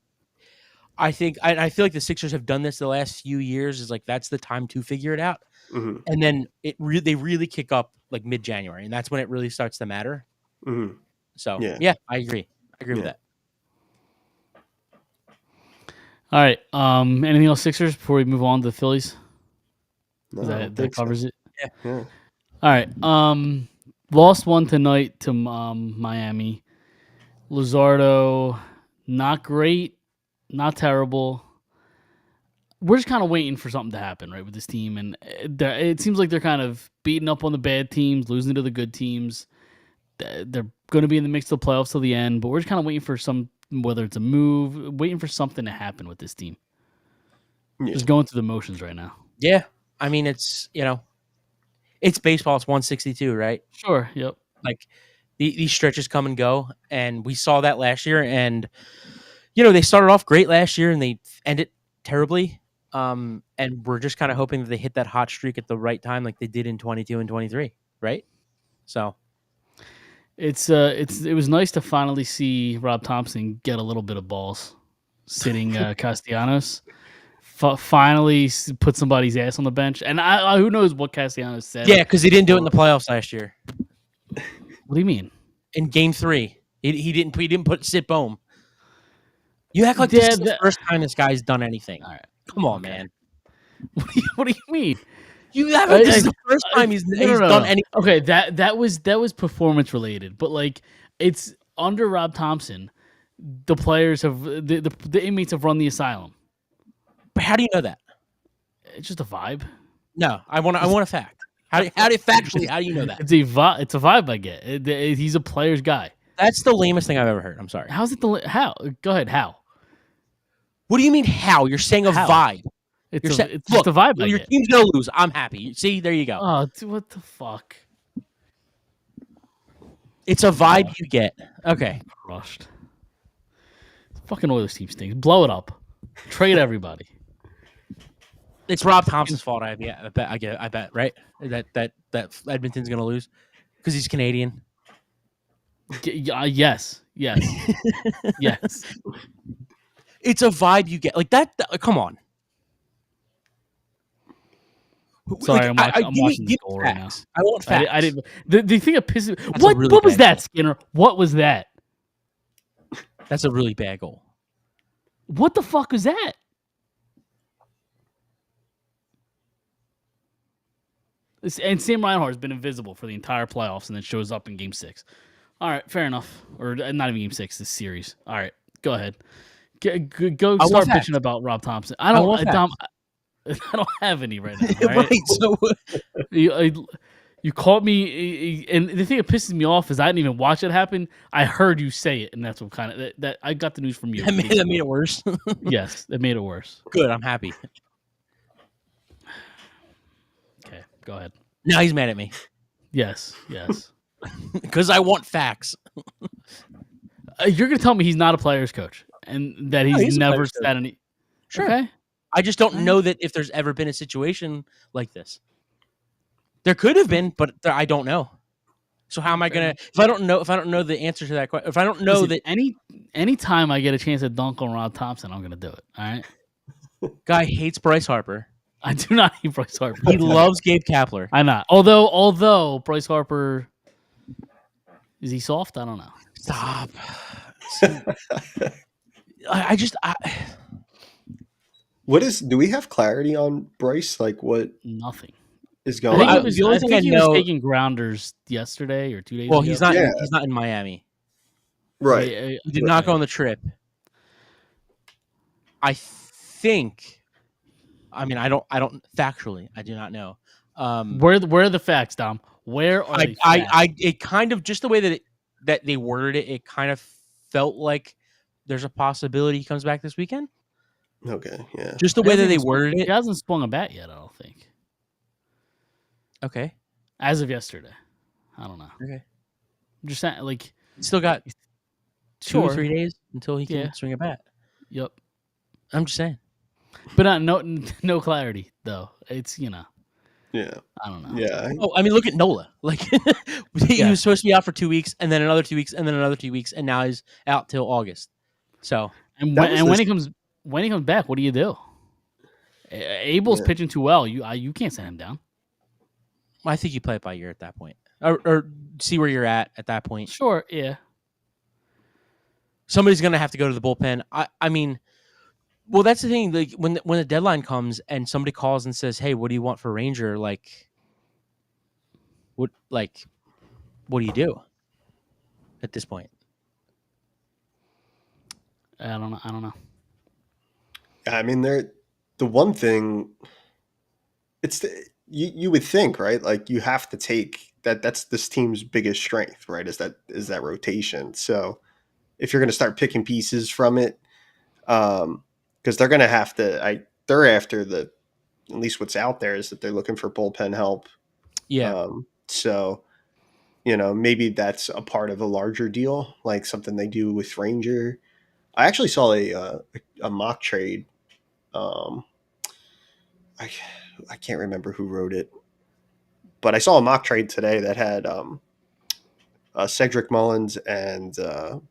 I think I feel like the Sixers have done this the last few years. Is like that's the time to figure it out, and then they really kick up like mid-January, and that's when it really starts to matter. Mm-hmm. So yeah, I agree. With that. All right. Anything else Sixers before we move on to the Phillies? No, that covers it. Yeah. All right. Lost one tonight to Miami. Luzardo, not great, not terrible. We're just kind of waiting for something to happen, right, with this team, and it seems like they're kind of beating up on the bad teams, losing to the good teams. They're going to be in the mix of the playoffs till the end, but we're just kind of waiting for whether it's a move, waiting for something to happen with this team. Just going through the motions right now. Yeah, I mean it's it's baseball. It's 162, right? Sure. Yep. Like these stretches come and go, and we saw that last year. And they started off great last year, and they ended terribly. And we're just kind of hoping that they hit that hot streak at the right time, like they did in 22 and 23, right? So. It was nice to finally see Rob Thompson get a little bit of balls, sitting Castellanos. Finally put somebody's ass on the bench, and I who knows what Castellanos said. Yeah, because he didn't do it in the playoffs last year. What do you mean? In Game 3, he didn't sit Bohm. You act like this is the first time this guy's done anything. All right. Come on, man. What do you mean? You act like this is the first time he's done anything. Okay, that was performance related, but like it's under Rob Thompson, the players have the inmates have run the asylum. But how do you know that? It's just a vibe. No, I want a fact. How do you know that? It's a vibe I get. He's a player's guy. That's the lamest thing I've ever heard. I'm sorry. How's it how? Go ahead. How? What do you mean how? You're saying a vibe. It's just a vibe. Your team's gonna lose. I'm happy. See, there you go. Oh, what the fuck? It's a vibe you get. Okay. Crushed. Fucking Oilers team stinks. Blow it up. Trade everybody. It's Rob Thompson's fault. I bet. Right? That Edmonton's gonna lose because he's Canadian. Yes. Yes. It's a vibe you get. Like that. Come on. Sorry, I'm watching the goal right now. I want facts. I didn't. The thing that pisses me. What was that, Skinner? What was that? That's a really bad goal. What the fuck was that? And Sam Reinhart has been invisible for the entire playoffs and then shows up in Game 6. All right, fair enough. Or not even Game 6, this series. All right, go ahead. Go start bitching about Rob Thompson. I don't have any right now. Right? Right, so you caught me, and the thing that pisses me off is I didn't even watch it happen. I heard you say it, and that's what kind of that I got the news from you. That made it worse. Yes, it made it worse. Good, I'm happy. Okay, go ahead. Now he's mad at me. Yes. Because I want facts. You're gonna tell me he's not a player's coach and that he's never said any. Sure. Okay. I just don't know that if there's ever been a situation like this. There could have been, but I don't know. So how am I gonna? If I don't know the answer to that question, if I don't know that any time I get a chance to dunk on Rob Thompson, I'm gonna do it. All right. Guy hates Bryce Harper. I do not hate Bryce Harper. He loves Gabe Kapler. I'm not. Although Bryce Harper, is he soft? I don't know. Stop. See, I just. Do we have clarity on Bryce? Like what? Nothing is going on? I think he was taking grounders yesterday or 2 days ago. Well, he's not. Yeah. He's not in Miami. Right. He did not go on the trip. I think. I mean, I don't factually. I do not know. Where are the facts, Dom? Where are the facts? It kind of just the way that they worded it. It kind of felt like there's a possibility he comes back this weekend. Okay, yeah. Just the way that they worded it. He hasn't swung a bat yet, I don't think. Okay. As of yesterday. I don't know. Okay. I'm just saying, like... Still got 2 or 3 days until he can swing a bat. Yep. I'm just saying. But no clarity, though. It's, Yeah. I don't know. Yeah. Oh, I mean, look at Nola. Like, he was supposed to be out for 2 weeks, and then another 2 weeks, and then another 2 weeks, and now he's out till August. So... And when he comes back, what do you do? Abel's pitching too well. You can't send him down. I think you play it by ear at that point, or see where you're at that point. Sure, yeah. Somebody's gonna have to go to the bullpen. I mean, well, that's the thing. Like when the deadline comes and somebody calls and says, "Hey, what do you want for Ranger?" Like, what do you do at this point? I don't know. I mean, the one thing, you would think, right? Like you have to take that's this team's biggest strength, right? Is that rotation. So if you're going to start picking pieces from it, because they're going to have to, they're after at least what's out there is that they're looking for bullpen help. Yeah. So, maybe that's a part of a larger deal, like something they do with Ranger. I actually saw a mock trade. I can't remember who wrote it, but I saw a mock trade today that had Cedric Mullins and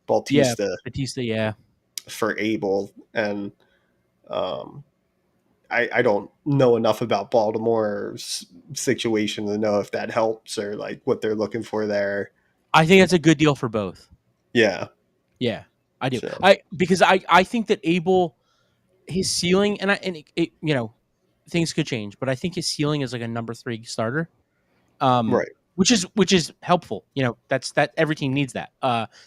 Bautista. Yeah, Bautista, yeah, for Abel, and I don't know enough about Baltimore's situation to know if that helps or like what they're looking for there. I think that's a good deal for both. Yeah. Yeah. I do. So. Because I think that Abel, his ceiling, and it, you know, things could change, but I think his ceiling is like a number 3 starter. Right. Which is helpful. You know, that every team needs that.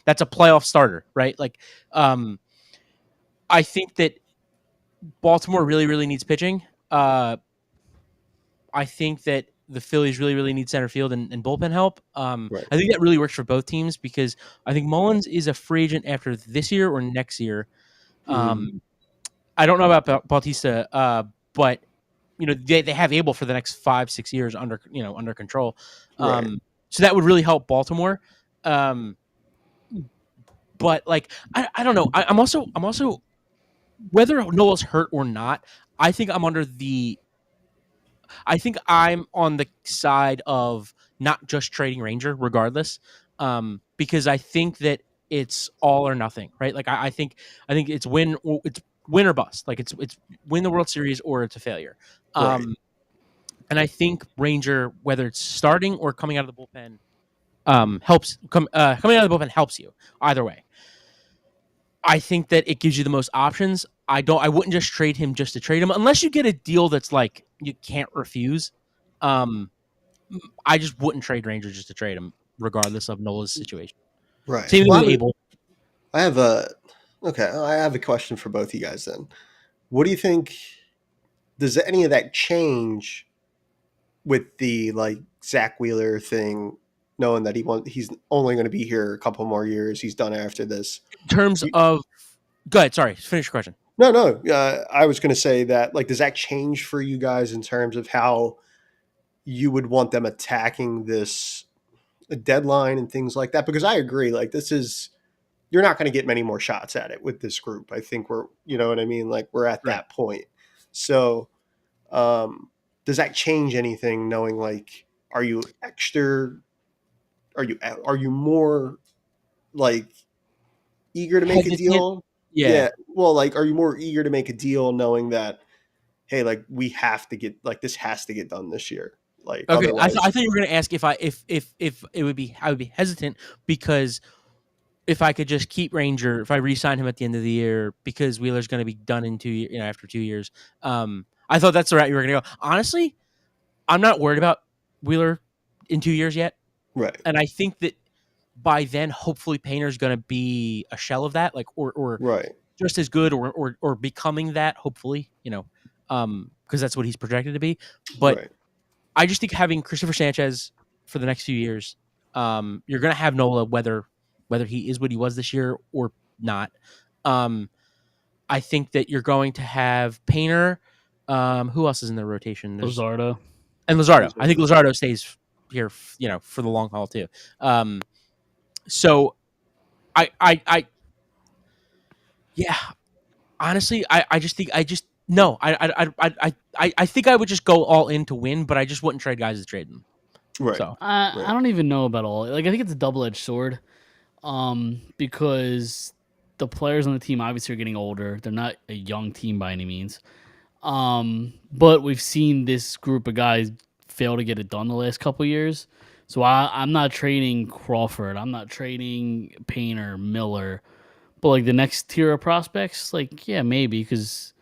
That's a playoff starter, right? Like, I think that Baltimore really, really needs pitching. I think that the Phillies really, really need center field and bullpen help. Right. I think that really works for both teams because I think Mullins is a free agent after this year or next year. I don't know about Bautista, but you know they have Abel for the next 5-6 years under control. Right. So that would really help Baltimore. But like I don't know. I'm also whether Noah's hurt or not. I think I'm on the side of not just trading Ranger, regardless, because I think that it's all or nothing, right? Like I think it's win or bust. Like it's win the World Series or it's a failure. Right. And I think Ranger, whether it's starting or coming out of the bullpen, helps. Coming out of the bullpen helps you either way. I think that it gives you the most options. I wouldn't just trade him just to trade him unless you get a deal that's like you can't refuse. I just wouldn't trade Ranger just to trade him, regardless of Nola's situation. Right. Same thing with Abel. I have a question for both of you guys then. What do you think? Does any of that change with the like Zach Wheeler thing, knowing that he's only going to be here a couple more years? He's done after this. In terms of, go ahead. Sorry, finish your question. No. I was going to say that, like, does that change for you guys in terms of how you would want them attacking this deadline and things like that? Because I agree, like, you're not going to get many more shots at it with this group. I think you know what I mean? Like, we're at that point. So, does that change anything knowing, like, are you more like eager to make a deal? Yeah. Well, like, are you more eager to make a deal knowing that, hey, like, we have to get, like, this has to get done this year? Like, okay, I thought you were going to ask if I would be hesitant because if I could just keep Ranger, if I re-sign him at the end of the year because Wheeler's going to be done in 2 years, after 2 years. I thought that's the route you were going to go. Honestly, I'm not worried about Wheeler in 2 years yet. Right. And I think that by then, hopefully Painter's going to be a shell of that, like, or right. just as good or becoming that, hopefully, because that's what he's projected to be. But right. I just think having Christopher Sanchez for the next few years, you're going to have Nola whether he is what he was this year or not. I think that you're going to have Painter. Who else is in the rotation? Luzardo. And Luzardo. I think Luzardo stays here, for the long haul too. So yeah, honestly, I think I would just go all in to win, but I just wouldn't trade guys to trade them. Right. So I don't even know about all. Like, I think it's a double-edged sword, because the players on the team obviously are getting older. They're not a young team by any means. But we've seen this group of guys fail to get it done the last couple of years. So I'm not trading Crawford. I'm not trading Painter, Miller. But, like, the next tier of prospects, like, yeah, maybe, because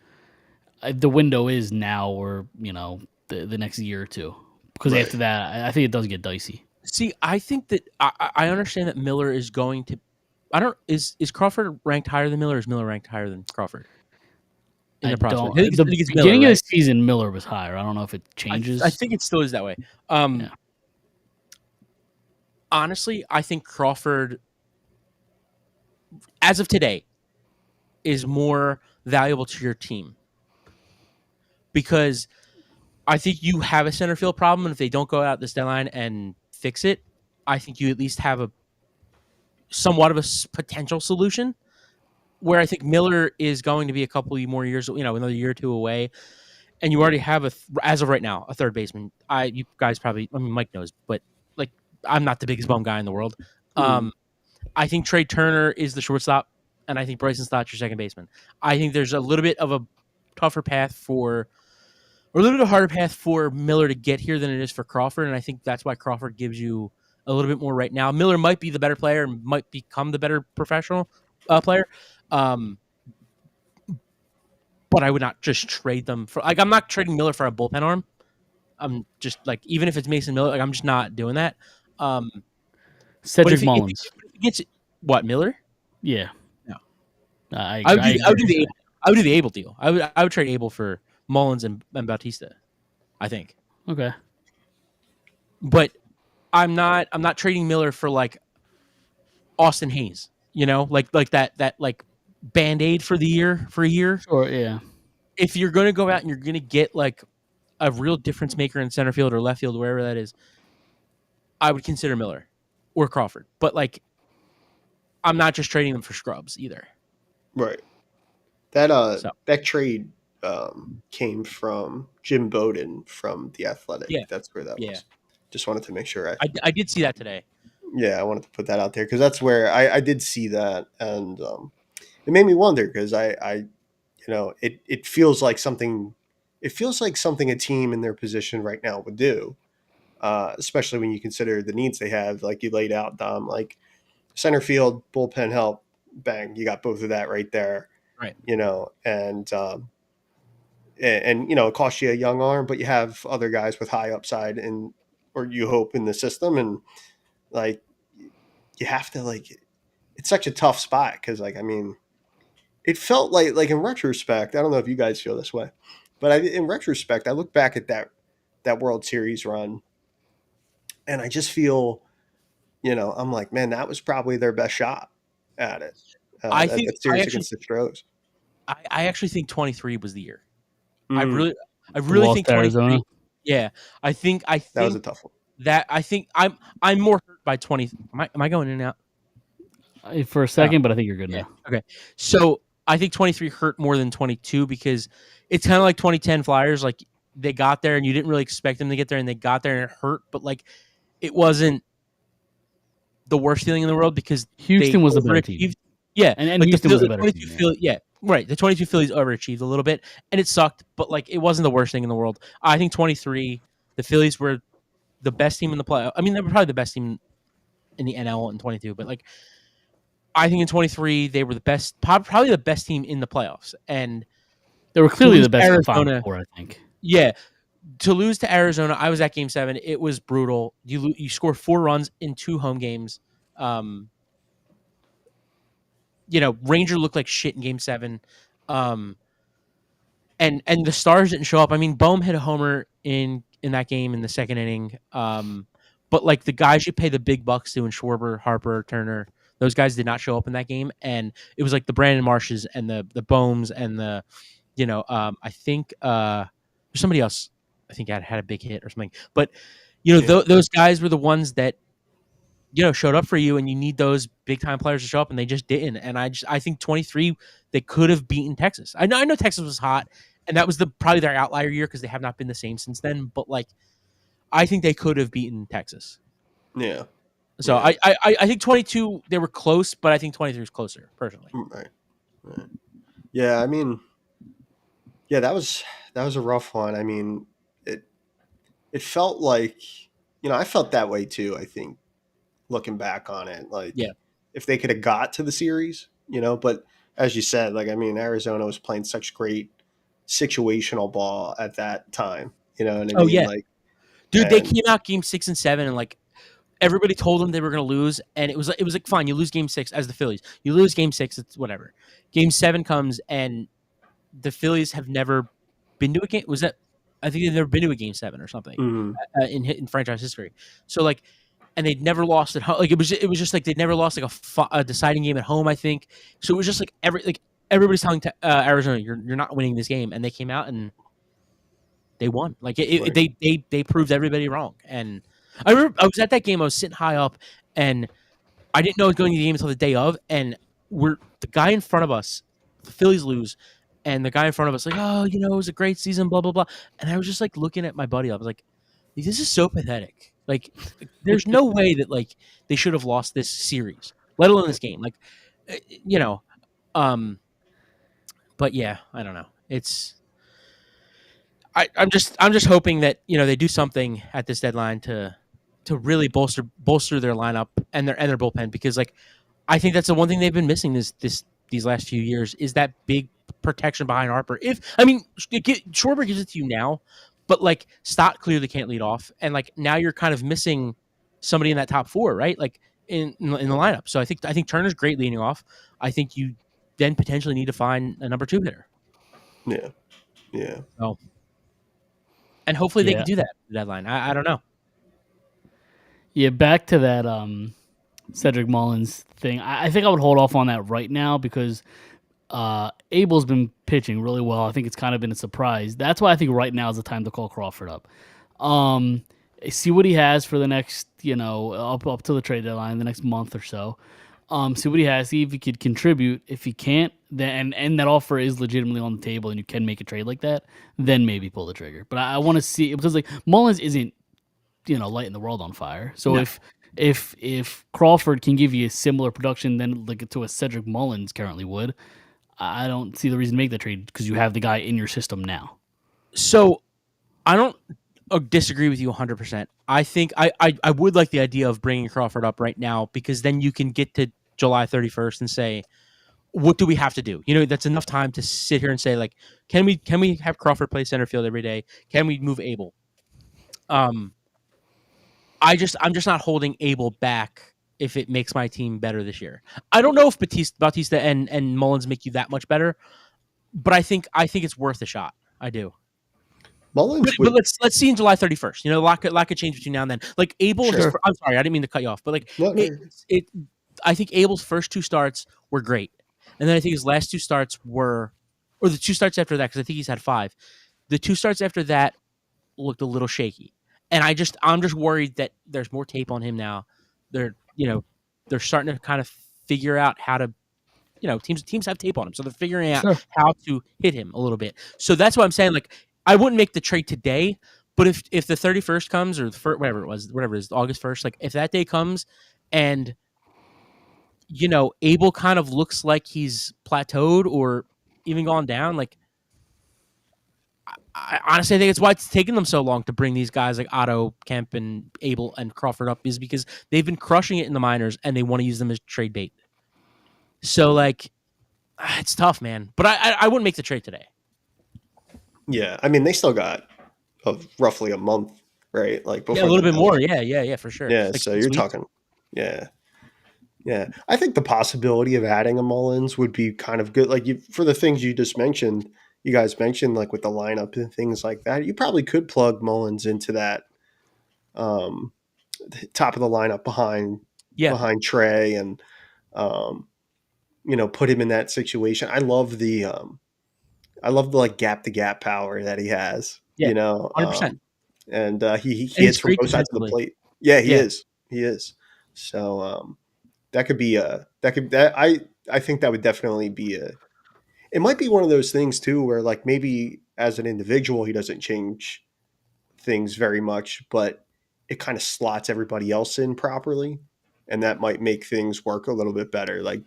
the window is now or, the next year or two. Because after that, I think it does get dicey. See, I think that I understand that Miller is going to. Is Crawford ranked higher than Miller? Or is Miller ranked higher than Crawford? In the prospect, I think it's beginning of the season, Miller was higher. I don't know if it changes. I think it still is that way. Yeah. Honestly, I think Crawford, as of today, is more valuable to your team because I think you have a center field problem, and if they don't go out this deadline and fix it, I think you at least have a somewhat of a potential solution. Where I think Miller is going to be a couple more years, another year or two away, and you already have as of right now, a third baseman. You guys probably, Mike knows, but like I'm not the biggest bum guy in the world. I think Trey Turner is the shortstop, and I think Bryson Stott's your second baseman. I think there's a little bit of a tougher path or a little bit of a harder path for Miller to get here than it is for Crawford, and I think that's why Crawford gives you a little bit more right now. Miller might be the better player and might become the better professional. player. But I would not just trade them for I'm not trading Miller for a bullpen arm. I'm just even if it's Mason Miller, I'm just not doing that. Cedric Mullins. If it gets what Miller? Yeah. No. I would do the Abel deal. I would trade Abel for Mullins and Bautista, I think. Okay. But I'm not trading Miller for Austin Hayes, like that Band-Aid for a year. Sure, yeah. If you're going to go out and you're going to get a real difference maker in center field or left field, wherever that is, I would consider Miller or Crawford. But I'm not just trading them for scrubs either. Right. That trade came from Jim Bowden from The Athletic. Yeah. That's where that was. Just wanted to make sure I did see that today. Yeah, I wanted to put that out there because that's where I did see that, and it made me wonder because it feels like something. It feels like something a team in their position right now would do, especially when you consider the needs they have, like you laid out, Dom. Like center field, bullpen help, bang, you got both of that right there. Right. And it costs you a young arm, but you have other guys with high upside or you hope in the system, and you have to it's such a tough spot because it felt like in retrospect, I don't know if you guys feel this way, but in retrospect, I look back at that World Series run, and I just feel, I'm like, man, that was probably their best shot at it. I think that series against the Stros. I actually think 23 was the year. Mm. I really think 23. Arizona. Yeah, I think that was a tough one. That I think I'm more hurt by 20. Am I going in and out for a second? But I think you're good now. Okay, so I think 23 hurt more than 22 because it's kind of like 2010 Flyers. They got there and you didn't really expect them to get there, and they got there and it hurt, but it wasn't the worst feeling in the world because Houston was the better team. Yeah, and Houston was the better team. Yeah, right. The 22 Phillies overachieved a little bit, and it sucked, but it wasn't the worst thing in the world. I think 23, the Phillies were the best team in the playoff. I mean, they were probably the best team in the NL in 22, but I think in 23 they were the best, probably the best team in the playoffs, and they were clearly the best Arizona, Four, I think. Yeah, to lose to Arizona, I was at Game 7. It was brutal. You score 4 runs in 2 home games. Ranger looked like shit in Game 7. And the Stars didn't show up. I mean, Bohm hit a homer in that game in the second inning. But the guys you pay the big bucks to, in Schwarber, Harper, Turner, those guys did not show up in that game. And it was the Brandon Marshes and the Bohms and I think there's somebody else I think had a big hit or something. But those guys were the ones that showed up for you, and you need those big time players to show up, and they just didn't. And I think 23 they could have beaten Texas. I know Texas was hot, and that was probably their outlier year because they have not been the same since then. But I think they could have beaten Texas. Yeah. So yeah. I think 22 they were close, but I think 23 is closer personally. Right. Yeah, I mean, yeah, that was a rough one. I mean, it felt like I felt that way too. I think looking back on it, if they could have got to the series, but as you said, Arizona was playing such great situational ball at that time. You know what I mean? Oh yeah, dude, they came out Game 6 and 7, and everybody told them they were going to lose, and it was fine. You lose Game 6 as the Phillies. You lose Game 6, it's whatever. Game 7 comes, and the Phillies have never been to a game. I think they've never been to a Game 7 or something in franchise history. So and they'd never lost at home. It was just they'd never lost a deciding game at home, I think. So it was just everybody's telling Arizona, you're not winning this game, and they came out and they won. They proved everybody wrong. And I remember I was at that game. I was sitting high up, and I didn't know I was going to the game until the day of. And the guy in front of us, the Phillies lose, and the guy in front of us it was a great season, blah blah blah. And I was just looking at my buddy. I was like, this is so pathetic. There's no way that they should have lost this series, let alone this game. But yeah, I don't know. I'm just hoping that they do something at this deadline to really bolster their lineup and their bullpen, because I think that's the one thing they've been missing these last few years is that big protection behind Harper. Schwarber gives it to you now, but like Stott clearly can't lead off, and like now you're kind of missing somebody in that top 4, right? Like in the lineup. So I think Turner's great leading off. I think you then potentially need to find a number 2 hitter. Yeah. So, and hopefully they can do that at the deadline. I don't know. Yeah, back to that Cedric Mullins thing. I think I would hold off on that right now because Abel's been pitching really well. I think it's kind of been a surprise. That's why I think right now is the time to call Crawford up. See what he has for the next, up to the trade deadline, the next month or so. See what he has. See if he could contribute. If he can't, then and that offer is legitimately on the table, and you can make a trade like that, then maybe pull the trigger. But I want to see because like Mullins isn't, lighting the world on fire. So No. if Crawford can give you a similar production than like to a Cedric Mullins currently would, I don't see the reason to make that trade because you have the guy in your system now. So I don't disagree with you 100%. I think I would like the idea of bringing Crawford up right now because then you can get to July 31st and say, what do we have to do? That's enough time to sit here and say like, can we have Crawford play center field every day? Can we move Abel? I'm just not holding Abel back if it makes my team better this year. I don't know if Bautista and Mullins make you that much better, but I think it's worth a shot. I do. Mullins, but let's see in July 31st. A lot could change between now and then. Like Abel, Sure. I'm sorry, I didn't mean to cut you off, but like I think Abel's first 2 starts were great, and then I think his last 2 starts or the 2 starts after that because I think he's had 5. The 2 starts after that looked a little shaky. And I'm just worried that there's more tape on him now. They're starting to kind of figure out how to, teams have tape on him, so they're figuring out how to hit him a little bit. So that's why I'm saying like I wouldn't make the trade today, but if the 31st comes or the whatever it is, August 1st, like if that day comes and Abel kind of looks like he's plateaued or even gone down, like. I honestly think it's why it's taken them so long to bring these guys like Otto, Kemp, and Abel and Crawford up is because they've been crushing it in the minors and they want to use them as trade bait. So like, it's tough, man. But I wouldn't make the trade today. Yeah, I mean they still got roughly a month, right? Like before a little bit more. Yeah, for sure. Yeah, like so you're talking. Yeah. I think the possibility of adding a Mullins would be kind of good. Like for the things you just mentioned. You guys mentioned like with the lineup and things like that, you probably could plug Mullins into that top of the lineup behind Trey and put him in that situation. I love the like gap to gap power that he has. 100%. And he hits from both sides of the plate. Yeah, he is. So that could be I think that would definitely be it might be one of those things too, where like maybe as an individual, he doesn't change things very much, but it kind of slots everybody else in properly. And that might make things work a little bit better. Like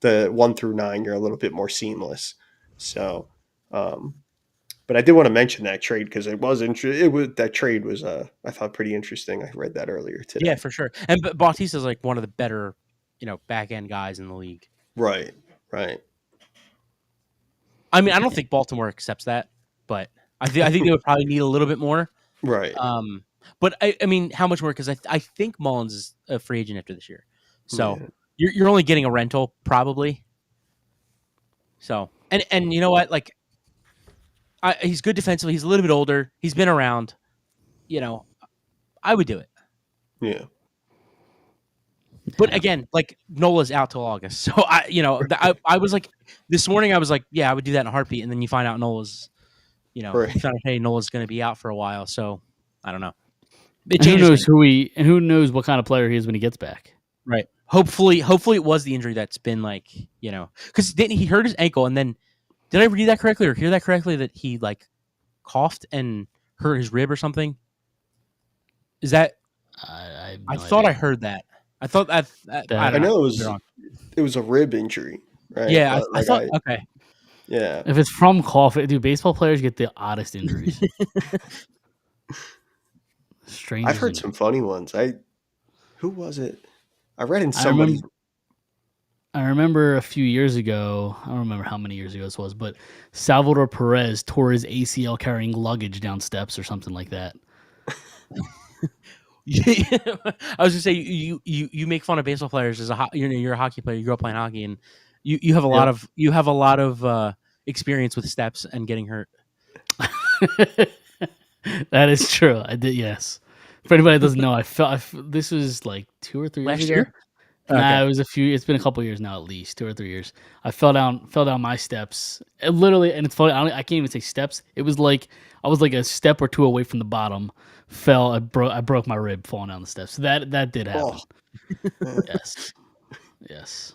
the 1 through 9, you're a little bit more seamless. So, but I did want to mention that trade because that trade was, I thought pretty interesting. I read that earlier today. Yeah, for sure. And Bautista is like one of the better, back end guys in the league. Right. I mean, I don't think Baltimore accepts that, but I think they would probably need a little bit more. Right. But I mean, how much more? Because I think Mullins is a free agent after this year, so you're only getting a rental probably. So and you know what? Like, he's good defensively. He's a little bit older. He's been around. I would do it. Yeah. But again, like Nola's out till August, so I was like this morning. I was like, yeah, I would do that in a heartbeat. And then you find out Nola's, you find out, hey, Nola's going to be out for a while. So I don't know. Who knows who knows what kind of player he is when he gets back? Right. Hopefully it was the injury that's been like because didn't he hurt his ankle and then did I read that correctly or hear that correctly that he like coughed and hurt his rib or something? Is that? I thought I heard that. I thought that I know it was a rib injury, right? Yeah, I thought okay. Yeah. If it's from cough, dude, baseball players get the oddest injuries. Strange. I've heard some funny ones. Who was it? I read in somebody. I remember a few years ago, I don't remember how many years ago this was, but Salvador Perez tore his ACL carrying luggage down steps or something like that. I was gonna say you make fun of baseball players as you're a hockey player. You grew up playing hockey, and you have a lot of experience with steps and getting hurt. That is true. I did, yes. For anybody that doesn't know, this was like 2 or 3 years Last ago. year? Nah, it's been a couple years now, at least 2 or 3 years. I fell down my steps. Literally, and it's funny. I can't even say steps. It was like I was like a step or two away from the bottom. Fell. I broke my rib falling down the steps. So that did happen. Yes. Yes.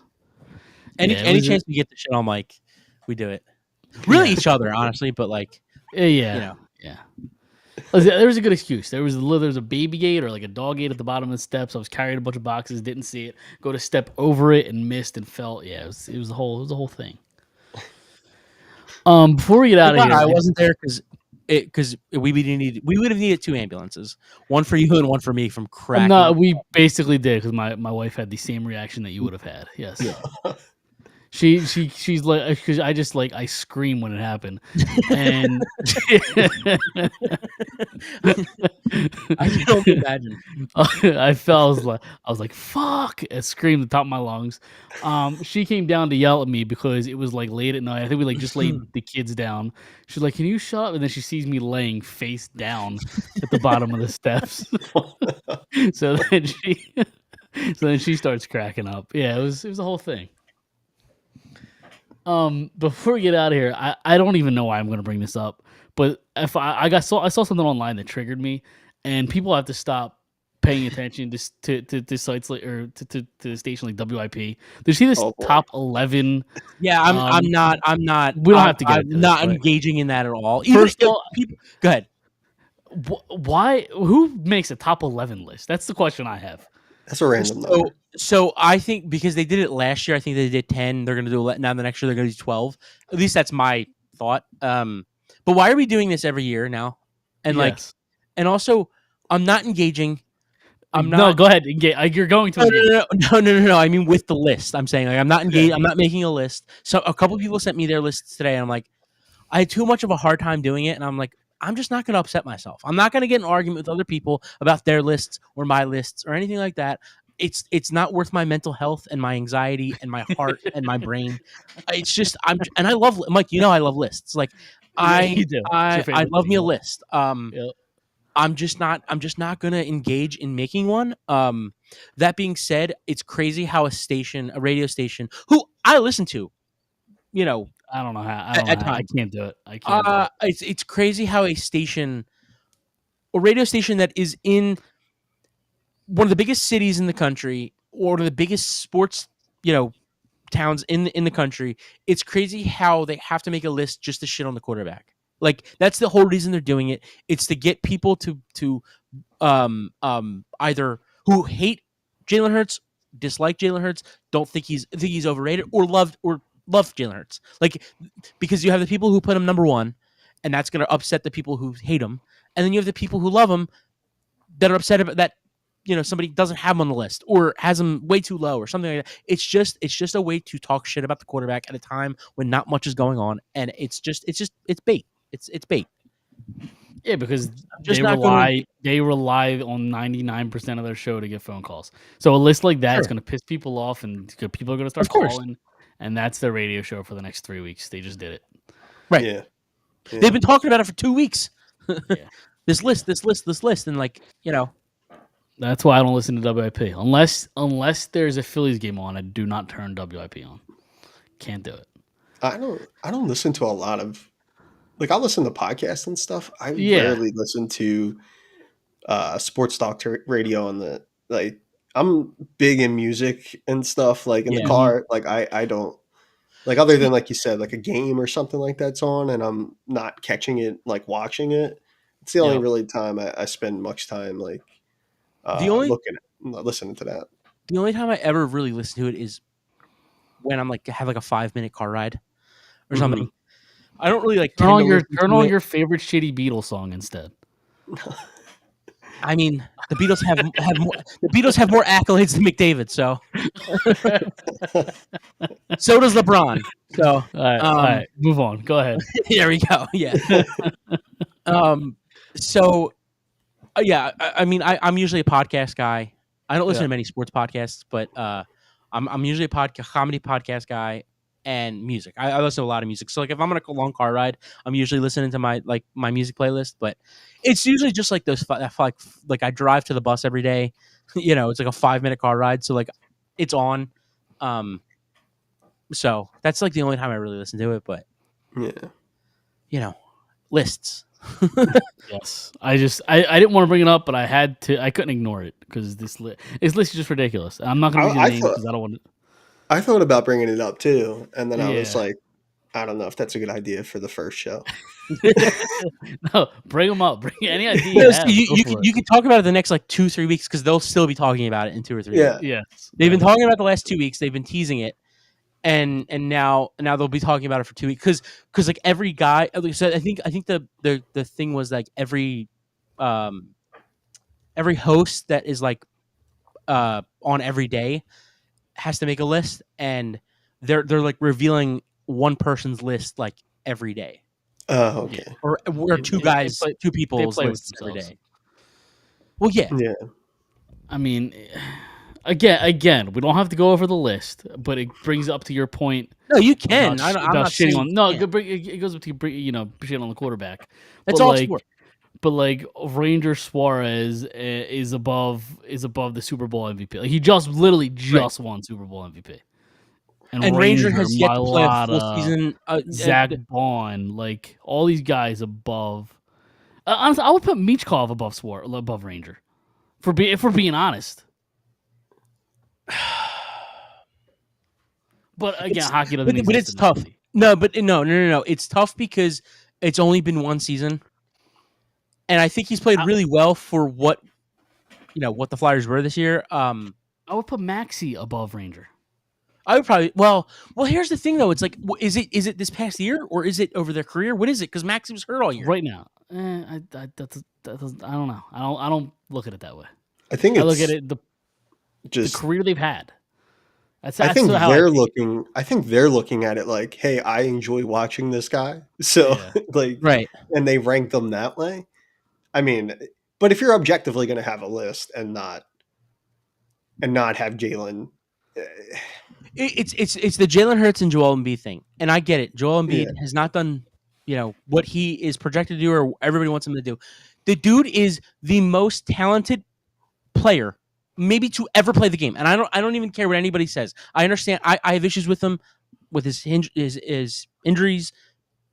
Any chance we get the shit on Mike, we do it. Really, each other, honestly, but like, yeah. You know. Yeah. There was a good excuse. There was a baby gate or like a dog gate at the bottom of the steps. I was carrying a bunch of boxes, didn't see it. Go to step over it and missed and fell. Yeah, it was the whole thing. Before we get out of here, I wasn't there because we would have needed 2 ambulances, one for you and one for me from cracking. No, we basically did because my wife had the same reaction that you would have had. Yes. Yeah. She's like, because I scream when it happened, and I can only imagine. I was like fuck, and screamed at the top of my lungs. She came down to yell at me because it was like late at night. I think we just laid the kids down. She's like, "Can you shut up?" And then she sees me laying face down at the bottom of the steps. So then she starts cracking up. Yeah, it was the whole thing. Before we get out of here, I don't even know why I'm going to bring this up, but if I saw something online that triggered me, and people have to stop paying attention to sites like or to the station like WIP. Did you see this top 11? Yeah, I'm not. We don't have to get. I'm not engaging in that at all. First of all, people, go ahead. Why? Who makes a top 11 list? That's the question I have. That's a random number. So I think because they did it last year, I think they did 10. They're going to do it now. The next year they're going to do 12. At least that's my thought. But why are we doing this every year now? And yes. And also, I'm not engaging. I'm not. No, go ahead. Engage. You're going to. No. I mean, with the list, I'm saying I'm not engaged. I'm not making a list. So a couple people sent me their lists today, and I'm like, I had too much of a hard time doing it, and I'm like, I'm just not going to upset myself. I'm not going to get in an argument with other people about their lists or my lists or anything like that. It's not worth my mental health and my anxiety and my heart and my brain. It's just and I love Mike. You know I love lists. Like I love me a list. Yep. I'm just not going to engage in making one. That being said, it's crazy how a radio station who I listen to, you know, I don't know how. I can't do it. I can't. Do it. It's crazy how a radio station that is in one of the biggest cities in the country, or one of the biggest sports, towns in the country. It's crazy how they have to make a list just to shit on the quarterback. Like that's the whole reason they're doing it. It's to get people to either who hate Jalen Hurts, dislike Jalen Hurts, think he's overrated, or love Jalen Hurts. Like because you have the people who put him number 1, and that's going to upset the people who hate him, and then you have the people who love him that are upset about that. Somebody doesn't have him on the list or has him way too low or something like that. It's just a way to talk shit about the quarterback at a time when not much is going on, and it's bait. It's bait. Yeah, because they rely on 99% of their show to get phone calls. So a list like that is going to piss people off, and people are going to start calling, and that's their radio show for the next 3 weeks. They just did it. Right. Yeah. They've been talking about it for 2 weeks. This list, and That's why I don't listen to WIP. Unless there's a Phillies game on, I do not turn WIP on. Can't do it. I don't listen to a lot of, like, I'll listen to podcasts and stuff. I rarely listen to sports talk radio on the, like, I'm big in music and stuff, like in the car. Like I don't, like, other than, like you said, like a game or something like that's on and I'm not catching it, like watching it. It's the only really time I spend much time, like, listening to that. The only time I ever really listen to it is when I'm have like a 5-minute car ride or something. I don't really like turn on your favorite shitty Beatles song instead. I mean, The Beatles have more accolades than McDavid. So so does LeBron. So all right, move on. Go ahead. There we go. Yeah. So yeah, I mean, I'm usually a podcast guy. I don't listen to many sports podcasts, but I'm usually a comedy podcast guy and music. I listen to a lot of music. So like if I'm on a long car ride, I'm usually listening to my music playlist. But it's usually just like those like I drive to the bus every day. You know, it's like a 5-minute car ride, so like it's on. So that's like the only time I really listen to it. But yeah, you know, lists. Yes, I didn't want to bring it up, but I had to. I couldn't ignore it because this list is just ridiculous. I'm not going to bring it because I don't want to. I thought about bringing it up too, and then I was like, I don't know if that's a good idea for the first show. No, bring them up. Bring any idea. You can talk about it the next like 2-3 weeks because they'll still be talking about it in 2 or 3 weeks. Yeah, they've been talking about the last 2 weeks. They've been teasing it, and now they'll be talking about it for 2 weeks because like every guy. So I think the thing was like every host that is like on every day has to make a list, and they're like revealing one person's list like every day. Oh, okay. Or two people's lists every day. Well, yeah. Yeah. I mean, again, we don't have to go over the list, but it brings up to your point. No, you can. About I'm not shitting on. No, yeah. it goes up to shitting on the quarterback. That's all sport. But like Ranger Suarez is above the Super Bowl MVP. Like he literally won Super Bowl MVP. And Ranger has yet to play a full season. Zach Bond, like all these guys above. Honestly, I would put Michkov above Ranger. If we're being honest. But again, hockey doesn't exist. But it's tough. No. It's tough because it's only been one season. And I think he's played really well for what the Flyers were this year. I would put Maxey above Ranger. I would probably well. Here's the thing though. It's like, is it this past year or is it over their career? What is it? Because Maxey was hurt all year. Right now, I don't know. I don't look at it that way. I think I look at it the career they've had. I think they're looking at it like, hey, I enjoy watching this guy, so right, and they rank them that way. I mean, but if you're objectively going to have a list and not have Jalen, it's the Jalen Hurts and Joel Embiid thing, and I get it. Joel Embiid has not done what he is projected to do or everybody wants him to do. The dude is the most talented player maybe to ever play the game, and I don't even care what anybody says. I understand. I have issues with him, with his injuries,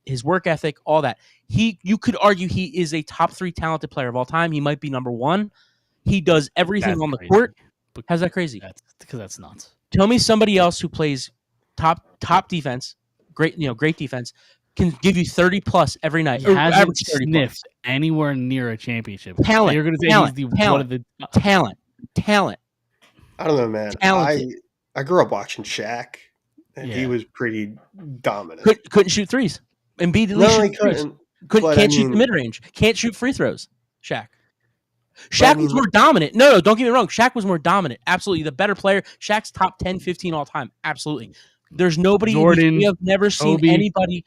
his work ethic, all that. You could argue he is a top 3 talented player of all time. He might be number 1. He does everything on the court. How's that crazy? Because that's nuts. Tell me somebody else who plays top defense, great defense, can give you 30 plus every night. He hasn't sniffed anywhere near a championship. Talent. You're going to say he's one of the talent. I don't know, man. I grew up watching Shaq, and he was pretty dominant. Couldn't shoot threes. Embiid can't shoot the mid range. Can't shoot free throws. Shaq was more dominant. No, don't get me wrong. Shaq was more dominant. Absolutely, the better player. Shaq's top 10, 15 all time. Absolutely. There's nobody. Jordan, we have never seen Kobe. Anybody.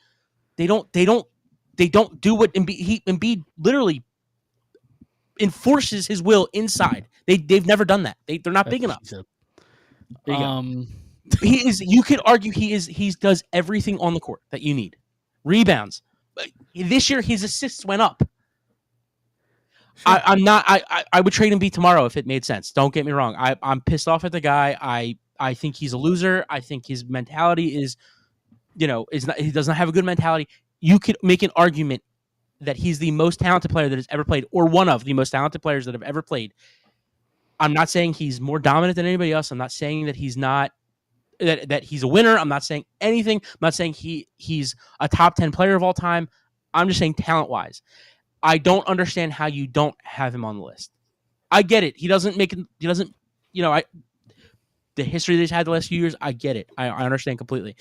They don't do what Embiid literally enforces his will inside. They've never done that. They're not big enough. He is. You could argue he does everything on the court that you need. Rebounds. This year his assists went up. Sure. I would trade Embiid tomorrow if it made sense. Don't get me wrong. I'm pissed off at the guy. I think he's a loser. I think his mentality is not. He does not have a good mentality. You could make an argument that he's the most talented player that has ever played, or one of the most talented players that have ever played. I'm not saying he's more dominant than anybody else. I'm not saying that he's not that he's a winner. I'm not saying anything. I'm not saying he's a top 10 player of all time. I'm just saying talent-wise. I don't understand how you don't have him on the list. I get it. The history that he's had the last few years, I get it. I understand completely.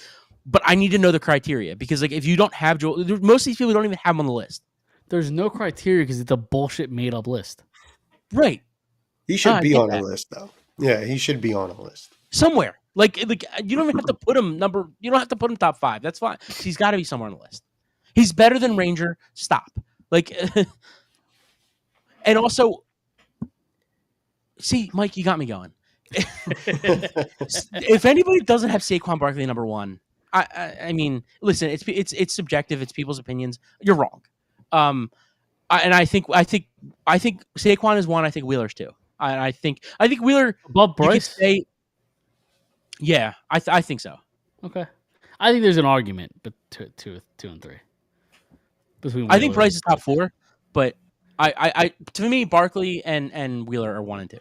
But I need to know the criteria, because if you don't have Joel, most of these people don't even have him on the list. There's no criteria because it's a bullshit made up list. Right. He should be on a list, though. Yeah, he should be on a list somewhere. Like you don't even have to put him You don't have to put him top 5. That's fine. He's got to be somewhere on the list. He's better than Ranger. Stop. Like, and also, see, Mike, you got me going. If anybody doesn't have Saquon Barkley number 1, I mean, listen, it's subjective. It's people's opinions. You're wrong. I think Saquon is 1. I think Wheeler's 2. I think Wheeler above Bryce. Yeah, I think so. Okay, I think there's an argument, but two and 3. I think Bryce is top 4, but I to me Barkley and Wheeler are 1 and 2.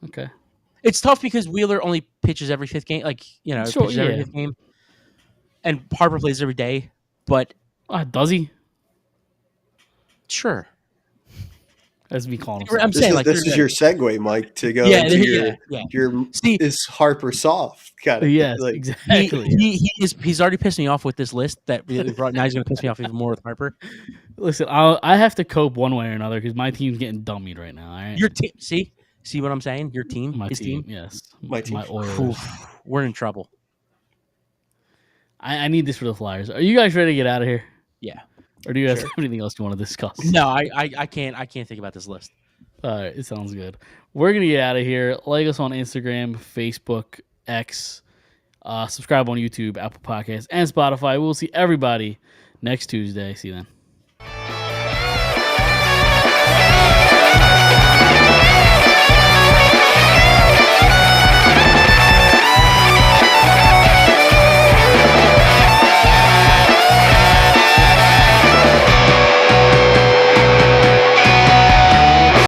Okay, it's tough because Wheeler only pitches every 5th game, like pitches every 5th game, and Harper plays every day. But does he? Sure. As we call him. I'm saying this is your segue, Mike, to go into your is Harper soft kind of. Yes, exactly. He's already pissed me off with this list that now he's going to piss me off even more with Harper. Listen, I have to cope one way or another because my team's getting dummied right now. All right? Your team, see what I'm saying? Your team, his team, yes, my team. My Oilers. We're in trouble. I need this for the Flyers. Are you guys ready to get out of here? Yeah. Or do you guys have anything else you want to discuss? No, I can't think about this list. All right, it sounds good. We're gonna get out of here. Like us on Instagram, Facebook, X. Subscribe on YouTube, Apple Podcasts, and Spotify. We'll see everybody next Tuesday. See you then.